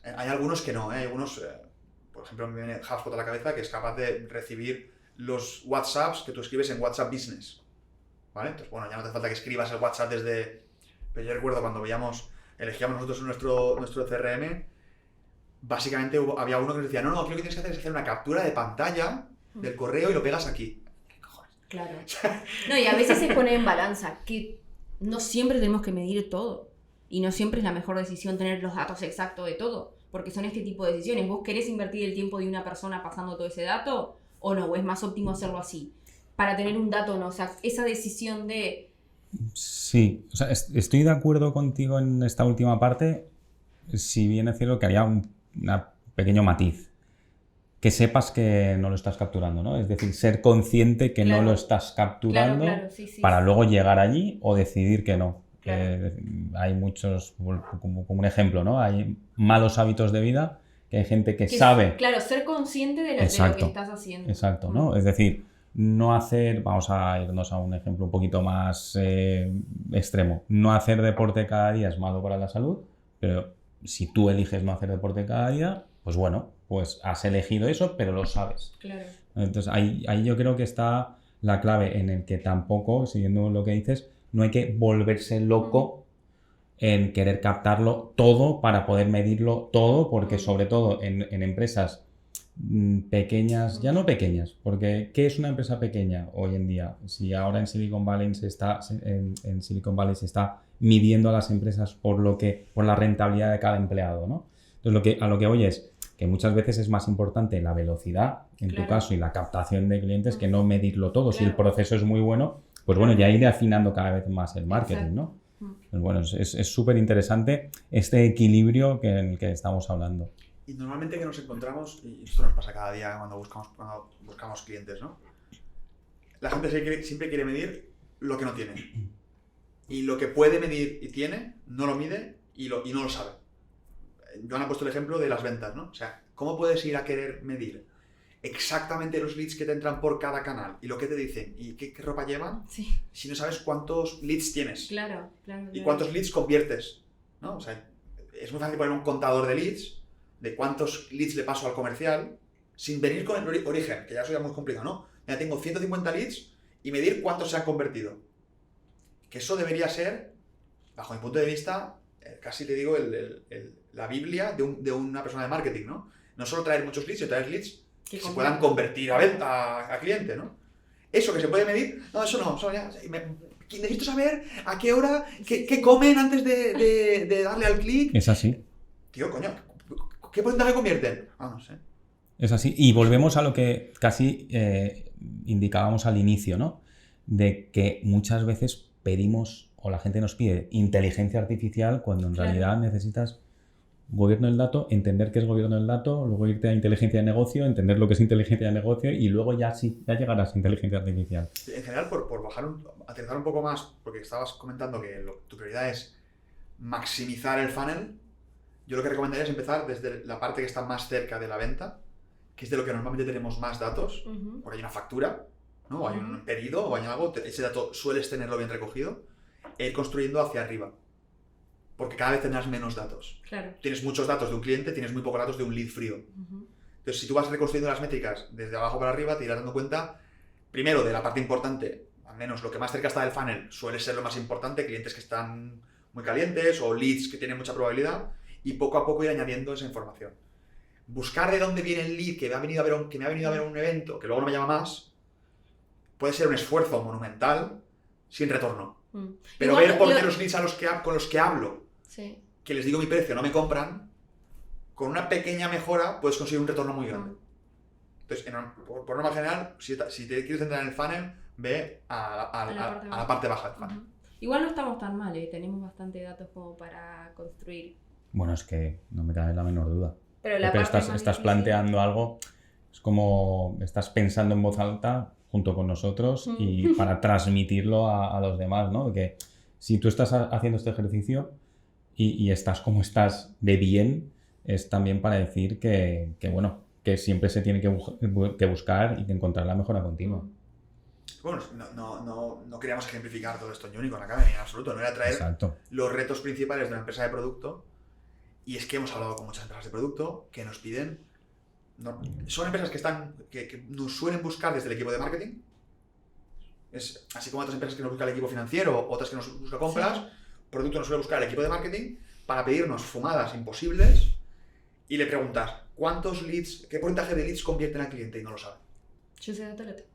A: Hay algunos que no, ¿eh? Hay algunos, por ejemplo, me viene HubSpot a la cabeza, que es capaz de recibir los WhatsApps que tú escribes en WhatsApp Business. ¿Vale? Entonces, bueno, ya no te hace falta que escribas el WhatsApp desde... Pero yo recuerdo cuando elegíamos nosotros nuestro CRM, básicamente había uno que nos decía, no, aquí lo que tienes que hacer es hacer una captura de pantalla del correo y lo pegas aquí. ¿Qué cojones?
C: Claro. No, y a veces se pone en balanza, que no siempre tenemos que medir todo. Y no siempre es la mejor decisión tener los datos exactos de todo. Porque son este tipo de decisiones. ¿Vos querés invertir el tiempo de una persona pasando todo ese dato? ¿O no? ¿O es más óptimo hacerlo así? Para tener un dato, ¿no? O sea, esa decisión de...
D: Sí, o sea, estoy de acuerdo contigo en esta última parte, si bien es cierto que haría un pequeño matiz. Que sepas que no lo estás capturando, ¿no? Es decir, ser consciente que no lo estás capturando para luego llegar allí o decidir que no. Hay muchos, como un ejemplo, ¿no? Hay malos hábitos de vida, que hay gente que sabe...
C: Claro, ser consciente de lo que estás haciendo.
D: Exacto, ¿no? Es decir, no hacer, vamos a irnos a un ejemplo un poquito más extremo, no hacer deporte cada día es malo para la salud, pero si tú eliges no hacer deporte cada día, pues bueno, pues has elegido eso, pero lo sabes.
C: Claro.
D: Entonces ahí yo creo que está la clave en el que tampoco, siguiendo lo que dices, no hay que volverse loco en querer captarlo todo para poder medirlo todo, porque sobre todo en empresas pequeñas, ya no pequeñas, porque ¿qué es una empresa pequeña hoy en día? Si ahora en Silicon Valley se está midiendo a las empresas por la rentabilidad de cada empleado, ¿no? Entonces a lo que voy es que muchas veces es más importante la velocidad, en tu caso, y la captación de clientes que no medirlo todo. Si el proceso es muy bueno, pues bueno, ya iré afinando cada vez más el marketing, ¿no? Pues bueno, es súper interesante este equilibrio en el que estamos hablando.
A: Y normalmente que nos encontramos, y esto nos pasa cada día cuando buscamos clientes, ¿no? La gente siempre quiere medir lo que no tiene. Y lo que puede medir y tiene, no lo mide y no lo sabe. Joan ha puesto el ejemplo de las ventas, ¿no? O sea, ¿cómo puedes ir a querer medir exactamente los leads que te entran por cada canal y lo que te dicen y qué ropa llevan si no sabes cuántos leads tienes?
C: Claro.
A: Y cuántos leads conviertes, ¿no? O sea, es muy fácil poner un contador de leads, de cuántos leads le paso al comercial, sin venir con el origen, que ya eso ya es muy complicado, ¿no? Ya tengo 150 leads y medir cuántos se han convertido. Que eso debería ser, bajo mi punto de vista, casi te digo la Biblia de una persona de marketing, ¿no? No solo traer muchos leads, sino traer leads que se puedan convertir a cliente, ¿no? Eso que se puede medir, no, eso no, eso ya, necesito saber a qué hora, qué comen antes de darle al clic.
D: Es así.
A: Tío, coño, ¿qué porcentaje convierten? No sé.
D: Es así. Y volvemos a lo que casi indicábamos al inicio, ¿no? De que muchas veces pedimos, o la gente nos pide, inteligencia artificial cuando en realidad necesitas gobierno del dato, entender qué es gobierno del dato, luego irte a inteligencia de negocio, entender lo que es inteligencia de negocio y luego ya sí, ya llegarás a inteligencia artificial.
A: En general, por aterrizar un poco más, porque estabas comentando que tu prioridad es maximizar el funnel, yo lo que recomendaría es empezar desde la parte que está más cerca de la venta, que es de lo que normalmente tenemos más datos, porque hay una factura, ¿no? O hay un pedido o hay algo, ese dato sueles tenerlo bien recogido, e ir construyendo hacia arriba. Porque cada vez tendrás menos datos.
C: Claro.
A: Tienes muchos datos de un cliente, tienes muy pocos datos de un lead frío. Entonces, si tú vas reconstruyendo las métricas desde abajo para arriba, te irás dando cuenta, primero, de la parte importante, al menos lo que más cerca está del funnel, suele ser lo más importante, clientes que están muy calientes o leads que tienen mucha probabilidad, y poco a poco ir añadiendo esa información. Buscar de dónde viene el lead que me ha venido a ver a un evento, que luego no me llama más, puede ser un esfuerzo monumental sin retorno. Pero igual, ver por qué los leads con los que hablo, que les digo mi precio, no me compran, con una pequeña mejora puedes conseguir un retorno muy grande. Entonces, por norma general, si te quieres centrar en el funnel, ve a la parte baja del funnel.
C: Igual no estamos tan mal, tenemos bastante datos como para construir.
D: Bueno, es que no me cabe la menor duda.
C: Pero
D: estás planteando algo, es como estás pensando en voz alta junto con nosotros y para transmitirlo a los demás, ¿no? Que si tú estás haciendo este ejercicio y estás como estás de bien, es también para decir que bueno, que siempre se tiene que buscar y que encontrar la mejora continua.
A: Bueno, no queríamos ejemplificar todo esto en Unicorn Academy en absoluto, no era traer los retos principales de una empresa de producto, y es que hemos hablado con muchas empresas de producto que nos piden, son empresas que nos suelen buscar desde el equipo de marketing, es así como otras empresas que nos busca el equipo financiero, otras que nos busca compras, producto nos suele buscar el equipo de marketing para pedirnos fumadas imposibles y le preguntas, ¿qué porcentaje de leads convierten al cliente? Y no lo sabe.
C: Yo ese dato lo tengo.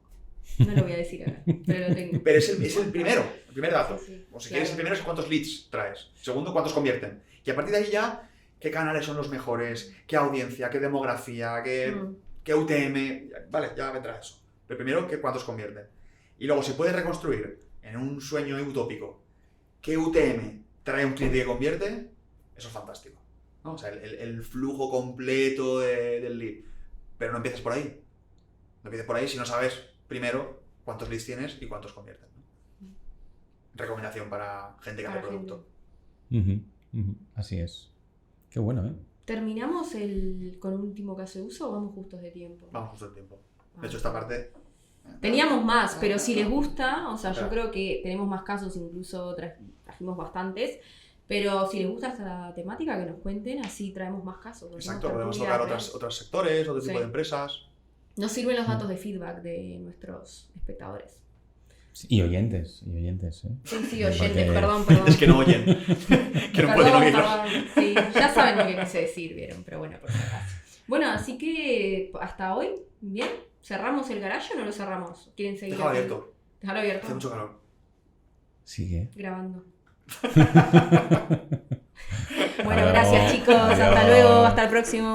C: No lo voy a decir ahora, pero lo tengo.
A: Pero es el primer dato.
C: Sí,
A: o si quieres el primero es cuántos leads traes. Segundo, cuántos convierten. Y a partir de ahí ya, qué canales son los mejores, qué audiencia, qué demografía, qué UTM. Vale, ya vendrá eso. Pero primero, cuántos convierten. Y luego se puede reconstruir en un sueño utópico qué UTM trae un cliente que convierte. Eso es fantástico, ¿no? O sea, el flujo completo del lead. Pero no empieces por ahí. No empieces por ahí si no sabes primero cuántos leads tienes y cuántos convierten, ¿no? Recomendación para gente que hace producto.
D: Así es. Qué bueno, ¿eh?
C: ¿Terminamos con un último caso de uso o vamos justos de tiempo?
A: Vamos justos de tiempo. De hecho, esta parte...
C: Teníamos más, pero si les gusta, o sea, yo creo que tenemos más casos, incluso trajimos bastantes, pero si les gusta esta temática, que nos cuenten, así traemos más casos.
A: Exacto, podemos tocar otros sectores, otro tipo de empresas.
C: Nos sirven los datos de feedback de nuestros espectadores.
D: Y oyentes, ¿eh?
C: Sí, oyentes, perdón.
A: Es que no oyen. Que no pueden oírlos.
C: Sí, ya saben lo que quise decir, vieron, pero bueno, por si acaso. Bueno, así que hasta hoy, bien. ¿Cerramos el garage o no lo cerramos? ¿Quieren seguir?
A: Déjalo abierto.
C: Déjalo abierto.
A: Hace mucho calor.
D: Sigue.
C: Grabando. Bueno, gracias chicos. Hasta luego. Hasta el próximo.